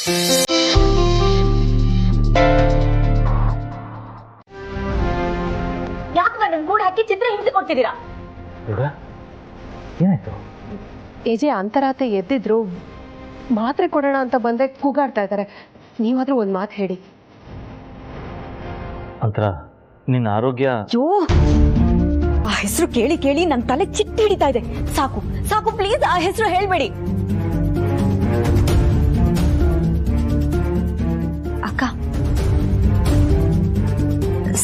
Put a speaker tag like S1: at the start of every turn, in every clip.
S1: ಯಾಕೆ ನನ್ನ ಗೂಡು ಹಾಕಿ ಚಿತ್ರ ಹಿಂಸೆ ಕೊಡ್ತಿದ್ದೀರಾ?
S2: ಏನಾಯ್ತು?
S3: ಏಜೆ ಅಂತರಾತೆ ಎದ್ದಿದ್ರು, ಮಾತ್ರೆ ಕೊಡೋಣ ಅಂತ ಬಂದೆ ಕೂಗಾಡ್ತಾ ಇದ್ದಾರೆ. ನೀವಾದ್ರೂ ಒಂದ್ ಮಾತು ಹೇಳಿ.
S2: ಅಂತರ ನಿನ್ನ ಆರೋಗ್ಯ?
S1: ಅಯ್ಯೋ, ಆ ಹೆಸರು ಕೇಳಿ ಕೇಳಿ ನನ್ನ ತಲೆ ಚಿಟ್ಟಿ ಹಿಡಿತಾ ಇದೆ. ಸಾಕು ಸಾಕು, ಪ್ಲೀಸ್ ಆ ಹೆಸರು ಹೇಳ್ಬೇಡಿ. ಅಕ್ಕ,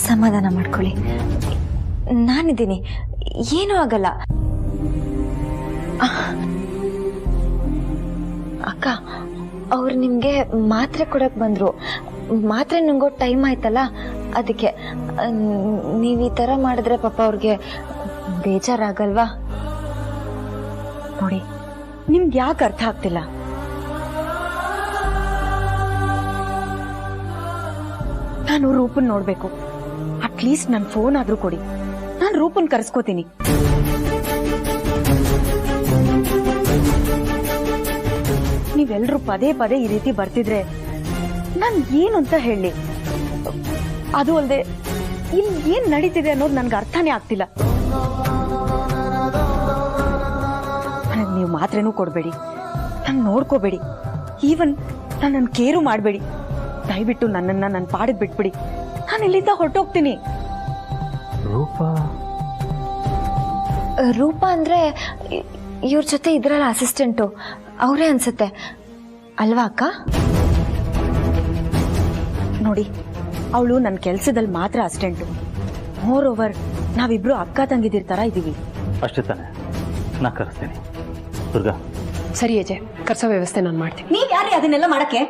S1: ಸಮಾಧಾನ ಮಾಡ್ಕೊಳ್ಳಿ, ನಾನಿದ್ದೀನಿ, ಏನೂ ಆಗಲ್ಲ. ಅಕ್ಕ, ಅವ್ರು ನಿಮ್ಗೆ ಮಾತ್ರೆ ಕೊಡಕ್ ಬಂದ್ರು. ಮಾತ್ರೆ ನುಂಗೋ ಟೈಮ್ ಆಯ್ತಲ್ಲ, ಅದಕ್ಕೆ. ನೀವ್ ಈ ತರ ಮಾಡಿದ್ರೆ ಪಾಪ ಅವ್ರಿಗೆ ಬೇಜಾರಾಗಲ್ವಾ? ನೋಡಿ, ನಿಮ್ಗೆ ಯಾಕೆ ಅರ್ಥ ಆಗ್ತಿಲ್ಲ? ನಾನು ರೂಪನ್ ನೋಡ್ಬೇಕು. ಅಟ್ಲೀಸ್ಟ್ ನನ್ ಫೋನ್ ಆದ್ರೂ ಕೊಡಿ, ನಾನು ರೂಪನ್ ಕರೆಸ್ಕೋತೀನಿ. ನೀವೆಲ್ರೂ ಪದೇ ಪದೇ ಈ ರೀತಿ ಬರ್ತಿದ್ರೆ ನಾನ್ ಏನು ಅಂತ ಹೇಳಿ? ಅದು ಅಲ್ಲದೆ ಇಲ್ಲಿ ಏನ್ ನಡೀತಿದೆ ಅನ್ನೋದು ನನ್ಗೆ ಅರ್ಥನೇ ಆಗ್ತಿಲ್ಲ. ನೀವು ಮಾತ್ರೆನೂ ಕೊಡ್ಬೇಡಿ, ನಾನು ನೋಡ್ಕೋಬೇಡಿ, ಈವನ್ ನನ್ನನ್ನು ಕೇರು ಮಾಡಬೇಡಿ. ದಯವಿಟ್ಟು ನನ್ನನ್ನ ನನ್ನ ಪಾಡಿದ್ ಬಿಟ್ಬಿಡಿ. ನಾನು ಇಲ್ಲಿಂದ ಹೊರಟೋಗ್ತೀನಿ. ರೂಪಾ ಅಂದ್ರೆ ಇವ್ರ ಜೊತೆ ಇದ್ರಲ್ಲ ಅಸಿಸ್ಟೆಂಟು, ಅವರೇ ಅನ್ಸುತ್ತೆ ಅಲ್ವಾ ಅಕ್ಕ? ನೋಡಿ, ಅವಳು ನನ್ನ ಕೆಲಸದಲ್ಲಿ ಮಾತ್ರ ಅಸಿಸ್ಟೆಂಟು. ಮೋರ್ ಓವರ್ ನಾವಿಬ್ರು ಅಕ್ಕ ತಂಗಿದಿರ್ ತರ ಇದೀವಿ.
S2: ಅಷ್ಟೇ ತಾನೆ, ನಾ ಕರೆಸ್ತೀನಿ. ದುರ್ಗಾ,
S3: ಸರಿ ಅಜಯ್, ಕರ್ಸೋ ವ್ಯವಸ್ಥೆ ನಾನು ಮಾಡ್ತೀನಿ.
S1: ನೀವ್ ಯಾರೇ ಅದನ್ನೆಲ್ಲ ಮಾಡಕ್ಕೆ?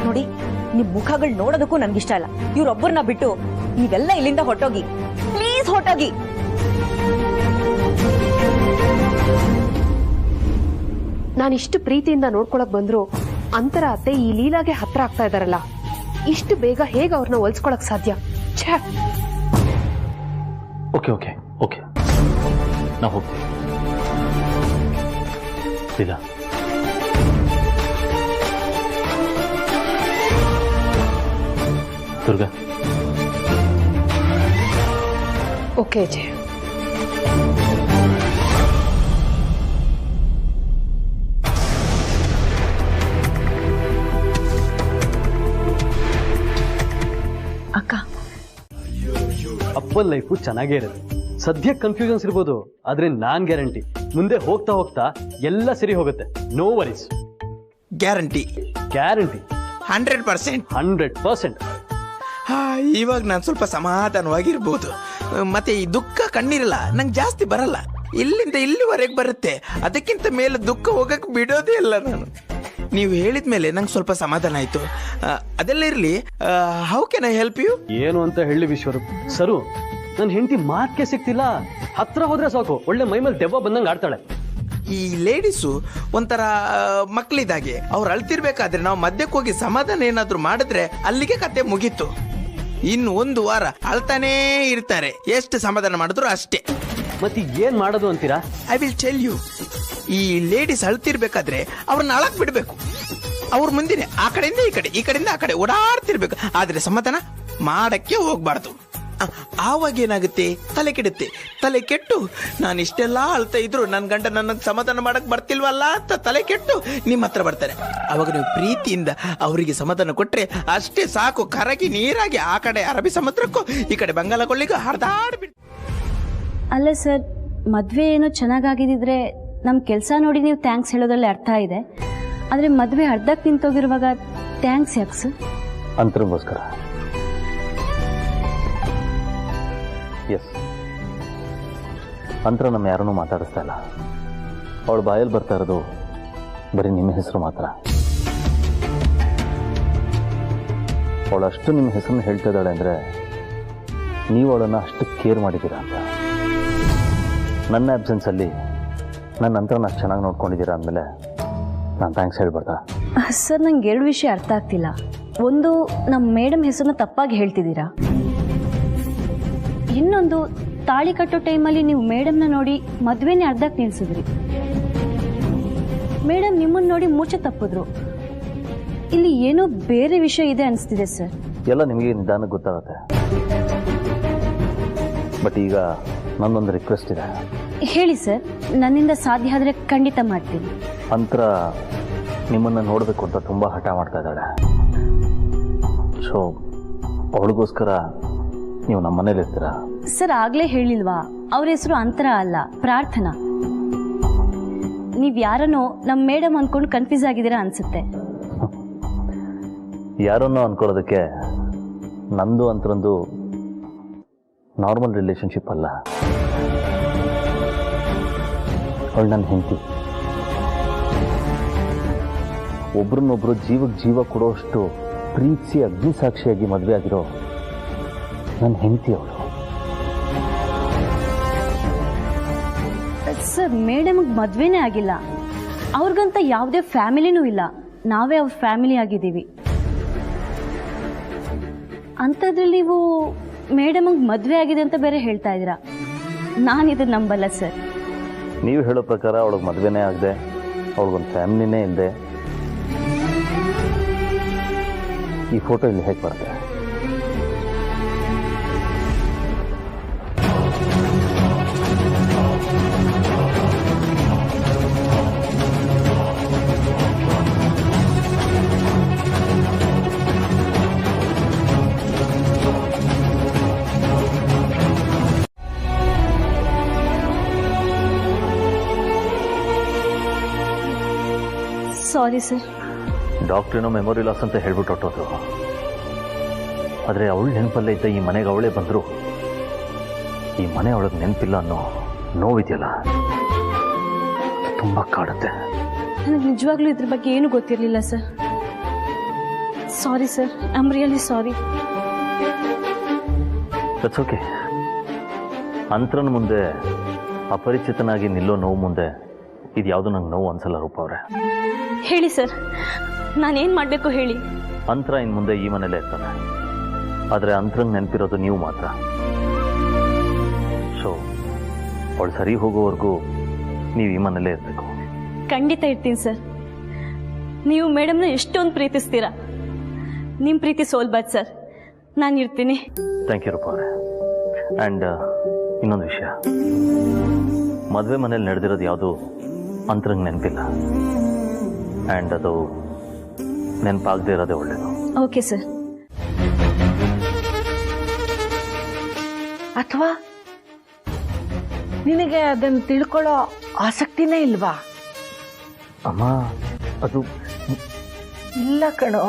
S1: ನೋಡಿ, ನಿಮ್ ಮುಖಗಳು ನೋಡೋದಕ್ಕೂ ನನ್ಗಿಷ್ಟ ಇಲ್ಲ. ಇವ್ರೊಬ್ಬರನ್ನ ಬಿಟ್ಟು ನೀವೆಲ್ಲ ಇಲ್ಲಿಂದ ಹೊಟ್ಟೋಗಿ, ಪ್ಲೀಸ್ ಹೊಟ್ಟೋಗಿ.
S3: ನಾನಿಷ್ಟು ಪ್ರೀತಿಯಿಂದ ನೋಡ್ಕೊಳಕ್ ಬಂದ್ರು ಅಂತರ ಅತ್ತೆ ಈ ಲೀಲಾಗೆ ಹತ್ರ ಆಗ್ತಾ ಇದಾರಲ್ಲ, ಇಷ್ಟು ಬೇಗ ಹೇಗೆ ಅವ್ರನ್ನ ಹೊಲ್ಸ್ಕೊಳಕ್ ಸಾಧ್ಯ? ಛೇ.
S2: ಓಕೆ ಓಕೆ ಓಕೆ, ನಾ ಹೋಗ್ತೀನಿ. ಲೀಲಾ, ದುರ್ಗಾ.
S3: ಓಕೆ ಅಜಯ್.
S1: ಅಕ್ಕ,
S4: ಅಪ್ಪನ ಲೈಫು ಚೆನ್ನಾಗೇ ಇರುತ್ತೆ. ಸದ್ಯ ಕನ್ಫ್ಯೂಷನ್ಸ್ ಇರ್ಬೋದು, ಆದ್ರೆ ನಾನ್ ಗ್ಯಾರಂಟಿ ಮುಂದೆ ಹೋಗ್ತಾ ಹೋಗ್ತಾ ಎಲ್ಲ ಸರಿ ಹೋಗುತ್ತೆ. No worries.
S5: ಗ್ಯಾರಂಟಿ?
S4: ಗ್ಯಾರಂಟಿ
S5: 100%.
S4: 100%.
S5: ಇವಾಗ ನಾನು ಸ್ವಲ್ಪ ಸಮಾಧಾನವಾಗಿರ್ಬೋದು. ಮತ್ತೆ ಈ ದುಃಖ ಕಣ್ಣೀರಲ್ಲ ನಂಗೆ ಜಾಸ್ತಿ ಬರಲ್ಲ, ಇಲ್ಲಿಂದ ಇಲ್ಲಿವರೆಗೆ ಬರುತ್ತೆ. ಅದಕ್ಕಿಂತ ಮೇಲೆ ದುಃಖ ಹೋಗಕ್ಕೆ ಬಿಡೋದೇ ಇಲ್ಲ ನಾನು. ನೀವು ಹೇಳಿದ ಮೇಲೆ ನಂಗೆ ಸ್ವಲ್ಪ ಸಮಾಧಾನ ಆಯ್ತು. ಅದೆಲ್ಲ ಇರಲಿ, how can I help you?
S4: ಏನು ಅಂತ ಹೇಳಿ ವಿಶ್ವರೂಪ್ ಸರು, ನನ್ನ ಹೆಂಡತಿ ಮಾತ್ಕೆ ಸಿಗ್ತಿಲ್ಲ. ಹತ್ರ ಹೋದ್ರೆ ಸಾಕು, ಒಳ್ಳೆ ಮೈ ಮೇಲೆ ದೆವ್ವ ಬಂದಂಗೆ ಆಡ್ತಾಳೆ.
S5: ಈ ಲೇಡೀಸು ಒಂಥರ ಮಕ್ಕಳಿದಾಗೆ. ಅವ್ರು ಅಳ್ತಿರ್ಬೇಕಾದ್ರೆ ನಾವು ಮಧ್ಯಕ್ಕೆ ಹೋಗಿ ಸಮಾಧಾನ ಏನಾದ್ರು ಮಾಡಿದ್ರೆ ಅಲ್ಲಿಗೆ ಕತೆ ಮುಗೀತು. ಇನ್ನು 1 ವಾರ ಅಳ್ತಾನೇ ಇರ್ತಾರೆ, ಎಷ್ಟು ಸಮಾಧಾನ ಮಾಡಿದ್ರು ಅಷ್ಟೇ.
S4: ಮತ್ತೆ ಏನ್ ಮಾಡೋದು ಅಂತೀರಾ?
S5: I will tell you. ಈ ಲೇಡೀಸ್ ಅಳ್ತಿರ್ಬೇಕಾದ್ರೆ ಅವ್ರನ್ನ ಅಳಕ್ ಬಿಡ್ಬೇಕು. ಅವ್ರ ಮುಂದಿನ ಆ ಕಡೆಯಿಂದ ಈ ಕಡೆ, ಈ ಕಡೆಯಿಂದ ಆ ಕಡೆ ಓಡಾಡ್ತಿರ್ಬೇಕು. ಆದ್ರೆ ಸಮಾಧಾನ ಮಾಡಕ್ಕೆ ಹೋಗ್ಬಾರ್ದು. ಆವಾಗ ಏನಾಗುತ್ತೆ, ತಲೆ ಕೆಡುತ್ತೆ. ತಲೆ ಕೆಟ್ಟು ನಾನು ಇಷ್ಟೆಲ್ಲ ಅಳ್ತಾ ಇದ್ರು ನನ್ನ ಗಂಡ ನನ್ನ ಸಮಾಧಾನ ಮಾಡಕ್ ಬರ್ತಿಲ್ವಲ್ಲ ಅಂತ ತಲೆ ಕೆಟ್ಟು ನಿಮ್ಮ ಹತ್ರ ಬರ್ತಾರೆ. ಅವಾಗ ನೀವು ಪ್ರೀತಿಯಿಂದ ಅವರಿಗೆ ಸಮಾಧಾನ ಕೊಟ್ರೆ ಅಷ್ಟೇ ಸಾಕು. ಕರಗಿ ನೀರಾಗಿ ಆ ಕಡೆ ಅರಬ್ಬಿ ಸಮುದ್ರಕ್ಕೂ ಈ ಕಡೆ ಬಂಗಾಳ ಕೊಲ್ಲಿಗೂ ಹರಿದಾಡ್ಬಿಡ್.
S6: ಅಲ್ಲ ಸರ್, ಮದುವೆ ಏನೋ ಚೆನ್ನಾಗಾಗಿದ್ದಿದ್ರೆ ನಮ್ಮ ಕೆಲಸ ನೋಡಿ ನೀವು ಥ್ಯಾಂಕ್ಸ್ ಹೇಳೋದ್ರಲ್ಲಿ ಅರ್ಥ ಇದೆ. ಆದರೆ ಮದುವೆ ಅರ್ಧಕ್ಕೆ ನಿಂತೋಗಿರುವಾಗ ಥ್ಯಾಂಕ್ಸ್ ಯಾಕೆ ಸರ್?
S2: ಅಂತರಂಗೋಸ್ಕರ. ಎಸ್, ಅಂತರ ನಮ್ಮ ಯಾರನ್ನೂ ಮಾತಾಡಿಸ್ತಾ ಇಲ್ಲ. ಅವಳು ಬಾಯಲ್ಲಿ ಬರ್ತಾ ಇರೋದು ಬರೀ ನಿಮ್ಮ ಹೆಸರು ಮಾತ್ರ. ಅವಳು ಅಷ್ಟು ನಿಮ್ಮ ಹೆಸರನ್ನು ಹೇಳ್ತಾ ಇದ್ದಾಳೆ ಅಂದರೆ ನೀವು ಅವಳನ್ನು ಅಷ್ಟು ಕೇರ್ ಮಾಡಿದ್ದೀರಾ ಅಂತ. ನನ್ನ ಆಬ್ಸೆನ್ಸಲ್ಲಿ ನನ್ನ ಅಂತರನ್ನ ಅಷ್ಟು ಚೆನ್ನಾಗಿ ನೋಡ್ಕೊಂಡಿದ್ದೀರಾ ಅಂದಮೇಲೆ ನಾನು ಥ್ಯಾಂಕ್ಸ್ ಹೇಳ್ಬಾರ್ದಾ?
S6: ಸರ್, ನಂಗೆ 2 ವಿಷಯ ಅರ್ಥ ಆಗ್ತಿಲ್ಲ. ಒಂದು, ನಮ್ಮ ಮೇಡಮ್ ಹೆಸರನ್ನ ತಪ್ಪಾಗಿ ಹೇಳ್ತಿದ್ದೀರಾ. ಇನ್ನೊಂದು, ತಾಳಿ ಕಟ್ಟೋ ಟೈಮಲ್ಲಿ ನೀವು ಮೇಡಮ್ನ ನೋಡಿ ಮದುವೆನೇ ಅರ್ಧಕ್ಕೆ ನಿಲ್ಸಿದ್ರಿ. ಮೇಡಮ್ ನಿಮ್ಮನ್ನು ನೋಡಿ ಮೂರ್ಛೆ ತಪ್ಪಿದ್ರು. ಇಲ್ಲಿ ಏನೋ ಬೇರೆ ವಿಷಯ ಇದೆ ಅನಿಸ್ತಿದೆ ಸರ್.
S2: ಎಲ್ಲ ನಿಮಗೆ ನಿಧಾನಕ್ಕೆ ಗೊತ್ತಾಗುತ್ತೆ. ಬಟ್ ಈಗ ನನ್ನೊಂದು ರಿಕ್ವೆಸ್ಟ್ ಇದೆ.
S6: ಹೇಳಿ ಸರ್, ನನ್ನಿಂದ ಸಾಧ್ಯ ಆದರೆ ಖಂಡಿತ ಮಾಡ್ತೀನಿ.
S2: ಅಂತರ ನಿಮ್ಮನ್ನು ನೋಡಬೇಕು ಅಂತ ತುಂಬ ಹಠ ಮಾಡ್ತಾ ಇದ್ದಾಳೆ. ಸೊ ಅವಳಿಗೋಸ್ಕರ ನೀವು ನಮ್ಮ ಮನೇಲಿ ಇರ್ತೀರಾ?
S6: ಸರ್ ಆಗಲೇ ಹೇಳಿಲ್ವಾ, ಅವ್ರ ಹೆಸರು ಅಂತರ ಅಲ್ಲ, ಪ್ರಾರ್ಥನಾ. ನೀವು ಯಾರನ್ನೋ ನಮ್ಮ ಮೇಡಮ್ ಅಂದ್ಕೊಂಡು ಕನ್ಫ್ಯೂಸ್ ಆಗಿದ್ದೀರಾ ಅನ್ಸುತ್ತೆ.
S2: ಯಾರನ್ನೋ ಅನ್ಕೊಳ್ಳೋದಕ್ಕೆ ನಂದು ಅಂತರೊಂದು ನಾರ್ಮಲ್ ರಿಲೇಶನ್ಶಿಪ್ ಅಲ್ಲ. ಅವಳು ನನ್ನ ಹೆಂಡತಿ. ಒಬ್ರನ್ನೊಬ್ರು ಜೀವಕ್ಕೆ ಜೀವ ಕೊಡೋಷ್ಟು ಪ್ರೀತಿಸಿ ಅಗ್ನಿ ಸಾಕ್ಷಿಯಾಗಿ ಮದುವೆ ಆಗಿರೋ ನನ್ನ ಹೆಂಡತಿ ಅವಳು.
S6: ಸರ್ ಮೇಡಮ್ಗೆ ಮದುವೆನೇ ಆಗಿಲ್ಲ. ಅವ್ರಿಗಂತ ಯಾವುದೇ ಫ್ಯಾಮಿಲಿನೂ ಇಲ್ಲ. ನಾವೇ ಅವ್ರ ಫ್ಯಾಮಿಲಿ ಆಗಿದ್ದೀವಿ. ಅಂಥದ್ರಲ್ಲಿ ನೀವು ಮೇಡಮ್ಗೆ ಮದುವೆ ಆಗಿದೆ ಅಂತ ಬೇರೆ ಹೇಳ್ತಾ ಇದ್ದೀರಾ. ನಾನಿದನ್ನು ನಂಬಲ್ಲ ಸರ್.
S2: ನೀವು ಹೇಳೋ ಪ್ರಕಾರ ಅವಳಿಗೆ ಮದುವೆನೇ ಆಗದೆ, ಅವಳಿಗೊಂದು ಫ್ಯಾಮಿಲಿನೇ ಇಲ್ಲದೆ ಈ ಫೋಟೋ ಇಲ್ಲಿ ಹೇಗೆ ಬರುತ್ತೆ?
S6: Sorry sir.
S2: ಡಾಕ್ಟ್ರೇನೋ ಮೆಮೊರಿ ಲಾಸ್ ಅಂತ ಹೇಳ್ಬಿಟ್ಟು ಹೊಟ್ಟೋದು. ಆದರೆ ಅವಳು ನೆನಪಲ್ಲೇ ಇದ್ದ ಈ ಮನೆಗೆ ಅವಳೇ ಬಂದರು. ಈ ಮನೆ ಅವಳಿಗೆ ನೆನಪಿಲ್ಲ ಅನ್ನೋ ನೋವಿದೆಯಲ್ಲ, ತುಂಬ ಕಾಡುತ್ತೆ.
S6: ನನಗೆ ನಿಜವಾಗ್ಲೂ ಇದ್ರ ಬಗ್ಗೆ ಏನೂ ಗೊತ್ತಿರಲಿಲ್ಲ sir. Sorry sir, I am really sorry.
S2: That's okay. ಅಂತರನ ಮುಂದೆ ಅಪರಿಚಿತನಾಗಿ ನಿಲ್ಲೋ ನೋವು ಮುಂದೆ ಇದು ಯಾವುದು ನಂಗೆ ನೋವು ಅನ್ಸಲ್ಲ ರೂಪ ಅವರೇ.
S6: ಹೇಳಿ ಸರ್, ನಾನೇನು ಮಾಡಬೇಕು ಹೇಳಿ.
S2: ಅಂತರ ಇನ್ನು ಮುಂದೆ ಈ ಮನೇಲೇ ಇರ್ತಾನೆ. ಆದರೆ ಅಂತರಂಗೆ ನೆನಪಿರೋದು ನೀವು ಮಾತ್ರ. ಸೊ ಅವಳು ಸರಿ ಹೋಗೋವರೆಗೂ ನೀವು ಈ ಮನೇಲೇ ಇರಬೇಕು.
S6: ಖಂಡಿತ ಇರ್ತೀನಿ ಸರ್. ನೀವು ಮೇಡಮ್ನ ಎಷ್ಟೊಂದು ಪ್ರೀತಿಸ್ತೀರಾ. ನಿಮ್ಮ ಪ್ರೀತಿ ಸೋಲ್ಬಾರ್ದು ಸರ್. ನಾನು ಇರ್ತೀನಿ.
S2: ಥ್ಯಾಂಕ್ ಯು ರೂಪ ಅವರೇ. ಆ್ಯಂಡ್ ಇನ್ನೊಂದು ವಿಷಯ, ಮದುವೆ ಮನೇಲಿ ನಡೆದಿರೋದು ಯಾವುದು ಅಂತರಂಗೆ ನೆನಪಿಲ್ಲ. ಆ್ಯಂಡ್ ಅದು ನೆನಪಾಗದೇ ಇರೋದೇ ಒಳ್ಳೆಯದು.
S6: Okay sir.
S7: ಅಥವಾ ನಿನಗೆ ಅದನ್ನು ತಿಳ್ಕೊಳ್ಳೋ ಆಸಕ್ತಿನೇ ಇಲ್ವಾ?
S2: ಅಮ್ಮ ಅದು
S7: ಇಲ್ಲ ಕಣೋ,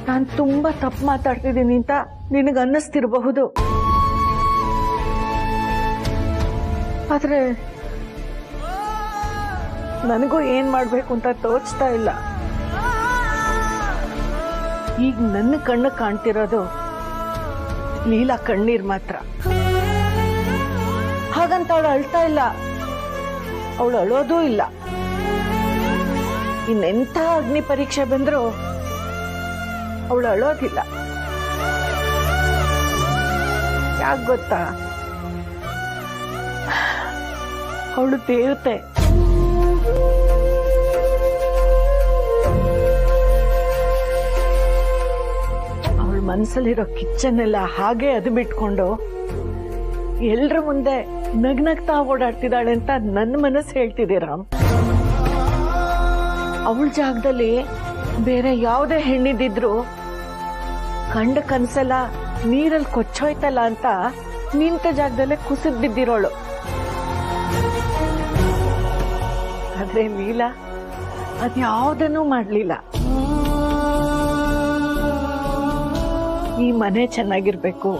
S7: ನಾನು ತುಂಬಾ ತಪ್ಪು ಮಾತಾಡ್ತಿದ್ದೀನಿ ಅಂತ ನಿನಗೆ ಅನ್ನಿಸ್ತಿರಬಹುದು. ಆದ್ರೆ ನನಗೂ ಏನ್ ಮಾಡ್ಬೇಕು ಅಂತ ತೋಚ್ತಾ ಇಲ್ಲ. ಈಗ ನನ್ನ ಕಣ್ಣು ಕಾಣ್ತಿರೋದು ಲೀಲಾ ಕಣ್ಣೀರ್ ಮಾತ್ರ. ಹಾಗಂತ ಅವಳು ಅಳ್ತಾ ಇಲ್ಲ, ಅವಳು ಅಳೋದೂ ಇಲ್ಲ. ಇನ್ನೆಂಥ ಅಗ್ನಿ ಪರೀಕ್ಷೆ ಬಂದ್ರು ಅವಳು ಅಳೋದಿಲ್ಲ. ಯಾಕೆ ಗೊತ್ತಾ? ಅವಳು ದೇವತೆ. ಅವಳ ಮನಸ್ಸಲ್ಲಿರೋ ಕಿಚ್ಚನ್ನೆಲ್ಲ ಹಾಗೆ ಅದು ಬಿಟ್ಕೊಂಡು ಎಲ್ರ ಮುಂದೆ ನಗ್ನಗ್ತಾ ಓಡಾಡ್ತಿದ್ದಾಳೆ ಅಂತ ನನ್ನ ಮನಸ್ಸು ಹೇಳ್ತಿದೆ ರಾಮ್. ಅವಳ ಜಾಗದಲ್ಲಿ ಬೇರೆ ಯಾವುದೇ ಹೆಣ್ಣಿದ್ದಿದ್ರು ಕಂಡ ಕನ್ಸಲ್ಲ ನೀರಲ್ಲಿ ಕೊಚ್ಚೋಯ್ತಲ್ಲ ಅಂತ ನಿಂತ ಜಾಗದಲ್ಲೇ ಕುಸಿದ್ ಬಿದ್ದಿರೋಳು. ಆದ್ರೆ ಲೀಲಾ ಅದ್ಯಾವುದನ್ನೂ ಮಾಡ್ಲಿಲ್ಲ. ಈ ಮನೆ ಚೆನ್ನಾಗಿರ್ಬೇಕು,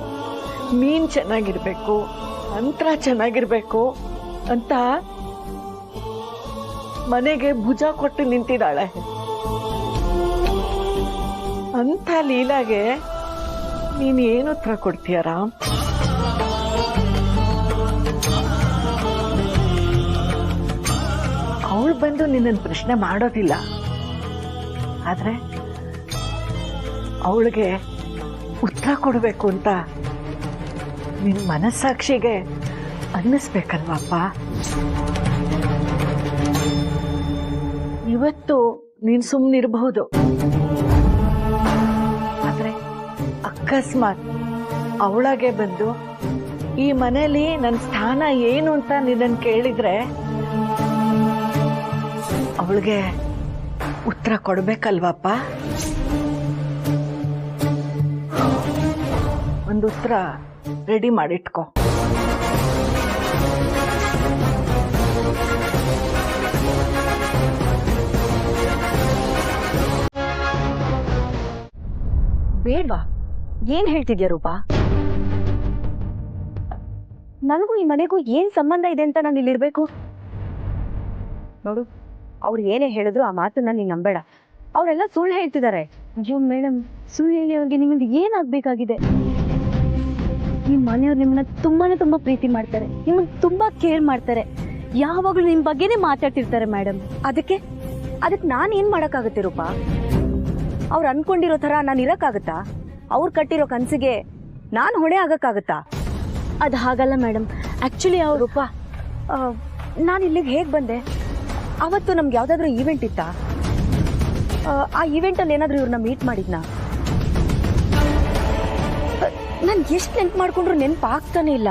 S7: ನೀನ್ ಚೆನ್ನಾಗಿರ್ಬೇಕು, ಅಂತರ ಚೆನ್ನಾಗಿರ್ಬೇಕು ಅಂತ ಮನೆಗೆ ಭುಜ ಕೊಟ್ಟು ನಿಂತಿದ್ದಾಳೆ. ಅಂತ ಲೀಲಾಗೆ ನೀನ್ ಏನು ಉತ್ತರ ಕೊಡ್ತೀಯ ರಾಮ್? ಅವಳು ಬಂದು ನಿನ್ನನ್ನು ಪ್ರಶ್ನೆ ಮಾಡೋದಿಲ್ಲ. ಆದ್ರೆ ಅವಳಿಗೆ ಉತ್ತರ ಕೊಡಬೇಕು ಅಂತ ನಿನ್ ಮನಸ್ಸಾಕ್ಷಿಗೆ ಅನ್ನಿಸ್ಬೇಕಲ್ವಪ್ಪ? ಇವತ್ತು ನೀನ್ ಸುಮ್ಮನಿರಬಹುದು, ಆದ್ರೆ ಅಕಸ್ಮಾತ್ ಅವಳಾಗೆ ಬಂದು ಈ ಮನೇಲಿ ನನ್ನ ಸ್ಥಾನ ಏನು ಅಂತ ನಿನ್ನನ್ ಕೇಳಿದ್ರೆ ಅವಳಿಗೆ ಉತ್ತರ ಕೊಡ್ಬೇಕಲ್ವಪ್ಪ? ಒಂದು ಉತ್ತರ ರೆಡಿ ಮಾಡಿಟ್ಕೋ.
S6: ಬೇಡ್ವಾ? ಏನ್ ಹೇಳ್ತಿದ್ಯಾ ರೂಪಾ? ನನಗೂ ಈ ಮನೆಗೂ ಏನ್ ಸಂಬಂಧ ಇದೆ ಅಂತ ನಾನು ಇಲ್ಲಿರ್ಬೇಕು? ನೋಡು, ಅವ್ರು ಏನೇ ಹೇಳಿದ್ರು ಆ ಮಾತನ್ನ ನೀನ್ ನಂಬೇಡ. ಅವರೆಲ್ಲ ಸುಳ್ಳು ಹೇಳ್ತಿದ್ದಾರೆ. ಅಯ್ಯೋ ಮೇಡಮ್, ಸುಳ್ಳು ಹೇಳಿ ಅವ್ರಿಗೆ ನಿಮಗೆ ಏನಾಗ್ಬೇಕಾಗಿದೆ? ಈ ಮನೆಯವ್ರು ನಿಮ್ಮನ್ನ ತುಂಬಾ ಪ್ರೀತಿ ಮಾಡ್ತಾರೆ, ನಿಮ್ಮನ್ನ ತುಂಬಾ ಕೇರ್ ಮಾಡ್ತಾರೆ, ಯಾವಾಗ್ಲೂ ನಿಮ್ ಬಗ್ಗೆನೇ ಮಾತಾಡ್ತಿರ್ತಾರೆ ಮೇಡಮ್. ಅದಕ್ಕೆ ನಾನ್ ಏನ್ ಮಾಡಕ್ಕಾಗತ್ತೆ ರೂಪಾ? ಅವ್ರು ಅನ್ಕೊಂಡಿರೋ ತರ ನಾನು ಇರಕ್ಕಾಗತ್ತಾ? ಅವ್ರು ಕಟ್ಟಿರೋ ಕನ್ಸಿಗೆ ನಾನು ಹೊಣೆ ಆಗಕ್ಕಾಗತ್ತಾ? ಅದು ಹಾಗಲ್ಲ ಮೇಡಮ್. ಆಕ್ಚುಲಿ ಅವ್ರು ರೂಪಾ, ನಾನು ಇಲ್ಲಿಗೆ ಹೇಗೆ ಬಂದೆ? ಅವತ್ತು ನಮ್ಗೆ ಯಾವ್ದಾದ್ರು ಈವೆಂಟ್ ಇತ್ತಾ? ಆ ಈವೆಂಟಲ್ಲಿ ಏನಾದರೂ ಇವ್ರನ್ನ ಮೀಟ್ ಮಾಡಿದ್ನಾ? ನಾನು ಎಷ್ಟು ನೆನ್ಪು ಮಾಡ್ಕೊಂಡ್ರು ನೆನ್ಪು ಆಗ್ತಾನೆ ಇಲ್ಲ.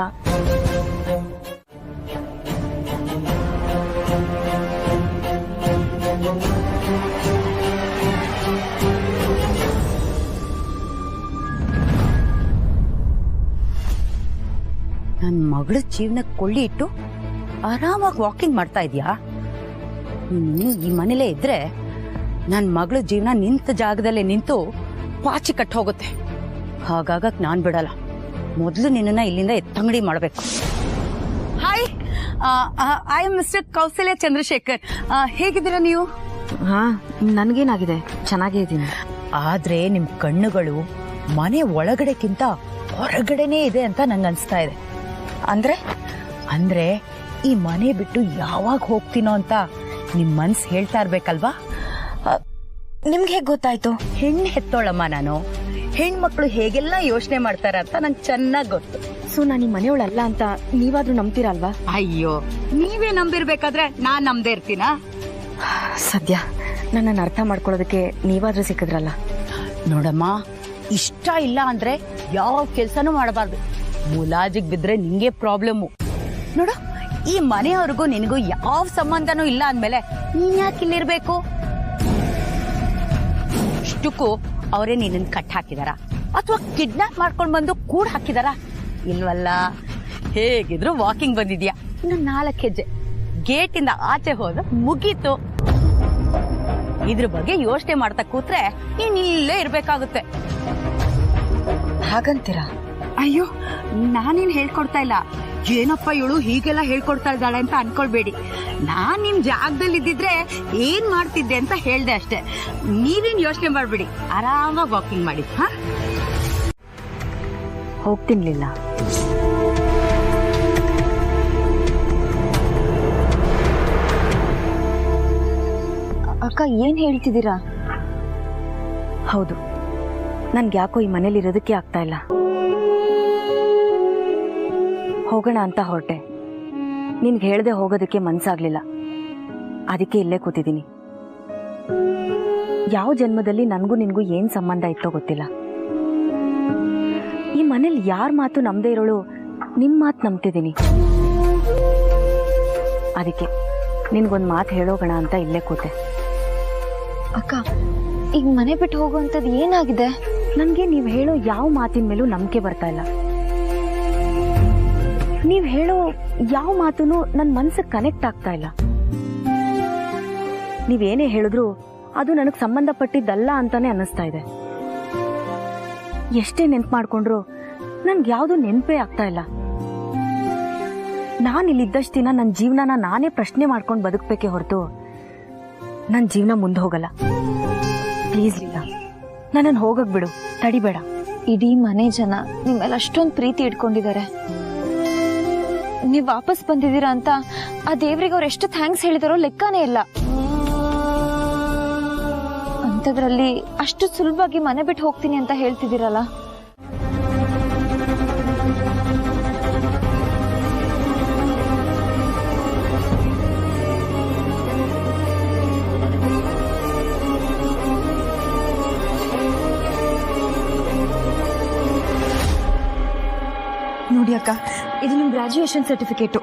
S8: ನನ್ನ ಮಗಳ ಜೀವನಕ್ಕೆ ಕೊಳ್ಳಿ ಇಟ್ಟು ಆರಾಮಾಗಿ ವಾಕಿಂಗ್ ಮಾಡ್ತಾ ಇದೀಯಾ? ನೀನು ಈ ಮನೇಲೇ ಇದ್ರೆ ನನ್ನ ಮಗಳ ಜೀವನ ನಿಂತ ಜಾಗದಲ್ಲೇ ನಿಂತು ಪಾಚಿ ಕಟ್ಟ ಹೋಗುತ್ತೆ. ಹಾಗಾಗಕ್ ನಾನ್ ಬಿಡಲ್ಲ. ಮೊದಲು ನಿನ್ನನ್ನ ಇಲ್ಲಿಂದ ಎತ್ತಂಗಡಿ ಮಾಡ್ಬೇಕು. Hi, I am mister Kausalya Chandrashekar. ಹೇಗಿದ್ದೀರಾ ನೀವು?
S6: ಹಾ, ನನ್ಗೇನಾಗಿದೆ? ಚೆನ್ನಾಗೇ ಇದ್ದೀನಿ.
S8: ಆದ್ರೆ ನಿಮ್ ಕಣ್ಣುಗಳು ಮನೆ ಒಳಗಡೆಕ್ಕಿಂತ ಹೊರಗಡೆನೇ ಇದೆ ಅಂತ ನಂಗೆ ಅನ್ಸ್ತಾ ಇದೆ. ಅಂದ್ರೆ ಈ ಮನೆ ಬಿಟ್ಟು ಯಾವಾಗ ಹೋಗ್ತೀನೋ ಅಂತ ನಿಮ್ ಮನ್ಸ್ ಹೇಳ್ತಾ ಇರ್ಬೇಕಲ್ವಾ?
S6: ನಿಮ್ಗೆ ಹೇಗೆ ಗೊತ್ತಾಯ್ತು?
S8: ಹೆಣ್ಣು ಹೆತ್ತೋಳಮ್ಮ ನಾನು. ಹೆಣ್ಮಕ್ಳು ಹೇಗೆಲ್ಲ ಯೋಚನೆ ಮಾಡ್ತಾರ ಅಂತ ನಂಗೆ ಚೆನ್ನಾಗ್ ಗೊತ್ತು.
S6: ಸೊ ನಾನು ಈ ಮನೆಯೊಳಲ್ಲ ಅಂತ ನೀವಾದ್ರೂ ನಂಬ್ತೀರಲ್ವಾ?
S8: ಅಯ್ಯೋ, ನೀವೇ ನಂಬಿರ್ಬೇಕಾದ್ರೆ ನಾನ್ ನಂಬದೇ ಇರ್ತೀನ?
S6: ಸದ್ಯ ನನ್ನನ್ನು ಅರ್ಥ ಮಾಡ್ಕೊಳ್ಳೋದಕ್ಕೆ ನೀವಾದ್ರೂ ಸಿಕ್ಕಿದ್ರಲ್ಲ.
S8: ನೋಡಮ್ಮ, ಇಷ್ಟ ಇಲ್ಲ ಅಂದ್ರೆ ಯಾವ ಕೆಲ್ಸನೂ ಮಾಡಬಾರ್ದು. ಮುಲಾಜಿಗ್ ಬಿದ್ರೆ ನಿಂಗೆ ಪ್ರಾಬ್ಲಮ್ಮು. ನೋಡು, ಈ ಮನೆಯವ್ರಿಗೂ ನಿನಗೂ ಯಾವ ಸಂಬಂಧನೂ ಇಲ್ಲ ಅಂದ್ಮೇಲೆ ನೀನ್ ಯಾಕೆ ಇಲ್ಲಿರ್ಬೇಕು? ಇಷ್ಟಕ್ಕೂ ಅವರೇ ನಿನ್ನ ಕಟ್ ಹಾಕಿದಾರ ಅಥವಾ ಕಿಡ್ನಾಪ್ ಮಾಡ್ಕೊಂಡ್ ಬಂದು ಕೂಡ ಹಾಕಿದಾರ? ಇಲ್ವಲ್ಲ. ಹೇಗಿದ್ರು ವಾಕಿಂಗ್ ಬಂದಿದ್ಯಾ, ಇನ್ನು 4 ಹೆಜ್ಜೆ ಗೇಟ್ ಇಂದ ಆಚೆ ಹೋದ ಮುಗೀತು. ಇದ್ರ ಬಗ್ಗೆ ಯೋಚನೆ ಮಾಡ್ತಾ ಕೂತ್ರೆ ನೀನ್ ಇಲ್ಲೇ ಇರ್ಬೇಕಾಗುತ್ತೆ.
S6: ಹಾಗಂತೀರಾ?
S8: ಅಯ್ಯೋ, ನಾನೇನ್ ಹೇಳ್ಕೊಡ್ತಾ ಇಲ್ಲ. ಏನಪ್ಪ ಇವಳು ಹೀಗೆಲ್ಲ ಹೇಳ್ಕೊಡ್ತಾ ಇದ್ದಾಳೆ ಅಂತ ಅನ್ಕೊಳ್ಬೇಡಿ. ನಾನ್ ನಿಮ್ ಜಾಗದಲ್ಲಿ ಇದ್ದಿದ್ರೆ ಏನ್ ಮಾಡ್ತಿದ್ದೆ ಅಂತ ಹೇಳ್ದೆ ಅಷ್ಟೇ. ನೀವೇನ್ ಯೋಚನೆ ಮಾಡ್ಬೇಡಿ, ಆರಾಮಾಗಿ ವಾಕಿಂಗ್ ಮಾಡಿ. ಹಾ,
S6: ಹೋಗ್ತಿನ್ಲಿಲ್ಲ.
S1: ಅಕ್ಕ, ಏನ್ ಹೇಳ್ತಿದ್ದೀರಾ?
S6: ಹೌದು, ನನ್ಗೆ ಯಾಕೋ ಈ ಮನೇಲಿ ಇರೋದಕ್ಕೆ ಆಗ್ತಾ ಇಲ್ಲ. ಹೋಗೋಣ ಅಂತ ಹೊರಟೆ. ನಿನ್ಗೆ ಹೇಳ್ದೆ ಹೋಗೋದಕ್ಕೆ ಮನ್ಸಾಗ್ಲಿಲ್ಲ. ಅದಕ್ಕೆ ಇಲ್ಲೇ ಕೂತಿದ್ದೀನಿ. ಯಾವ ಜನ್ಮದಲ್ಲಿ ನನ್ಗೂ ನಿನ್ಗೂ ಏನ್ ಸಂಬಂಧ ಇತ್ತೋ ಗೊತ್ತಿಲ್ಲ. ಈ ಮನೇಲಿ ಯಾರ ಮಾತು ನಂಬದೇ ಇರೋಳು ನಿಮ್ ಮಾತು ನಂಬ್ತಿದ್ದೀನಿ. ಅದಕ್ಕೆ ನಿನ್ಗೊಂದ್ ಮಾತು ಹೇಳೋಗೋಣ ಅಂತ ಇಲ್ಲೇ ಕೂತೆ.
S1: ಅಕ್ಕ, ಈಗ ಮನೆ ಬಿಟ್ಟು ಹೋಗುವಂಥದ್ದು ಏನಾಗಿದೆ?
S6: ನನ್ಗೆ ನೀವ್ ಹೇಳೋ ಯಾವ ಮಾತಿನ ಮೇಲೂ ನಂಬಿಕೆ ಬರ್ತಾ ಇಲ್ಲ. ನೀವ್ ಹೇಳೋ ಯಾವ ಮಾತುನು ನನ್ ಮನ್ಸಿಗೆ ಕನೆಕ್ಟ್ ಆಗ್ತಾ ಇಲ್ಲ. ನೀವೇನೇ ಹೇಳಿದ್ರು ಅದು ನನಗ್ ಸಂಬಂಧಪಟ್ಟಿದ್ದಲ್ಲ ಅಂತಾನೆ ಅನ್ನಿಸ್ತಾ ಇದೆ. ಎಷ್ಟೇ ನೆನ್ಪು ಮಾಡ್ಕೊಂಡ್ರು ನನ್ಗೆ ಯಾವ್ದು ನೆನ್ಪೇ ಆಗ್ತಾ ಇಲ್ಲ. ನಾನು ಇಲ್ಲಿದ್ದಷ್ಟು ದಿನ ನನ್ನ ಜೀವನನ ನಾನೇ ಪ್ರಶ್ನೆ ಮಾಡ್ಕೊಂಡು ಬದುಕಬೇಕೇ ಹೊರತು ನನ್ನ ಜೀವನ ಮುಂದೆ ಹೋಗಲ್ಲ. ಪ್ಲೀಸ್ ಲೀಲಾ, ನನ್ನನ್ನು ಹೋಗಕ್ ಬಿಡು, ತಡಿಬೇಡ.
S1: ಇಡೀ ಮನೆ ಜನ ನಿಮ್ಮೆಲ್ಲ ಅಷ್ಟೊಂದು ಪ್ರೀತಿ ಇಟ್ಕೊಂಡಿದ್ದಾರೆ. ನೀವ್ ವಾಪಸ್ ಬಂದಿದ್ದೀರಾ ಅಂತ ಆ ದೇವ್ರಿಗೆ ಅವ್ರು ಎಷ್ಟು ಥ್ಯಾಂಕ್ಸ್ ಹೇಳಿದಾರೋ ಲೆಕ್ಕನೇ ಇಲ್ಲ. ಅಂಥದ್ರಲ್ಲಿ ಅಷ್ಟು ಸುಲಭವಾಗಿ ಮನೆ ಬಿಟ್ಟು ಹೋಗ್ತೀನಿ ಅಂತ ಹೇಳ್ತಿದ್ದೀರಲ್ಲ. ಅಕ್ಕ, ಇದು ನಿಮ್ಮ ಗ್ರಾಜ್ಯುಯೇಷನ್ ಸರ್ಟಿಫಿಕೇಟು.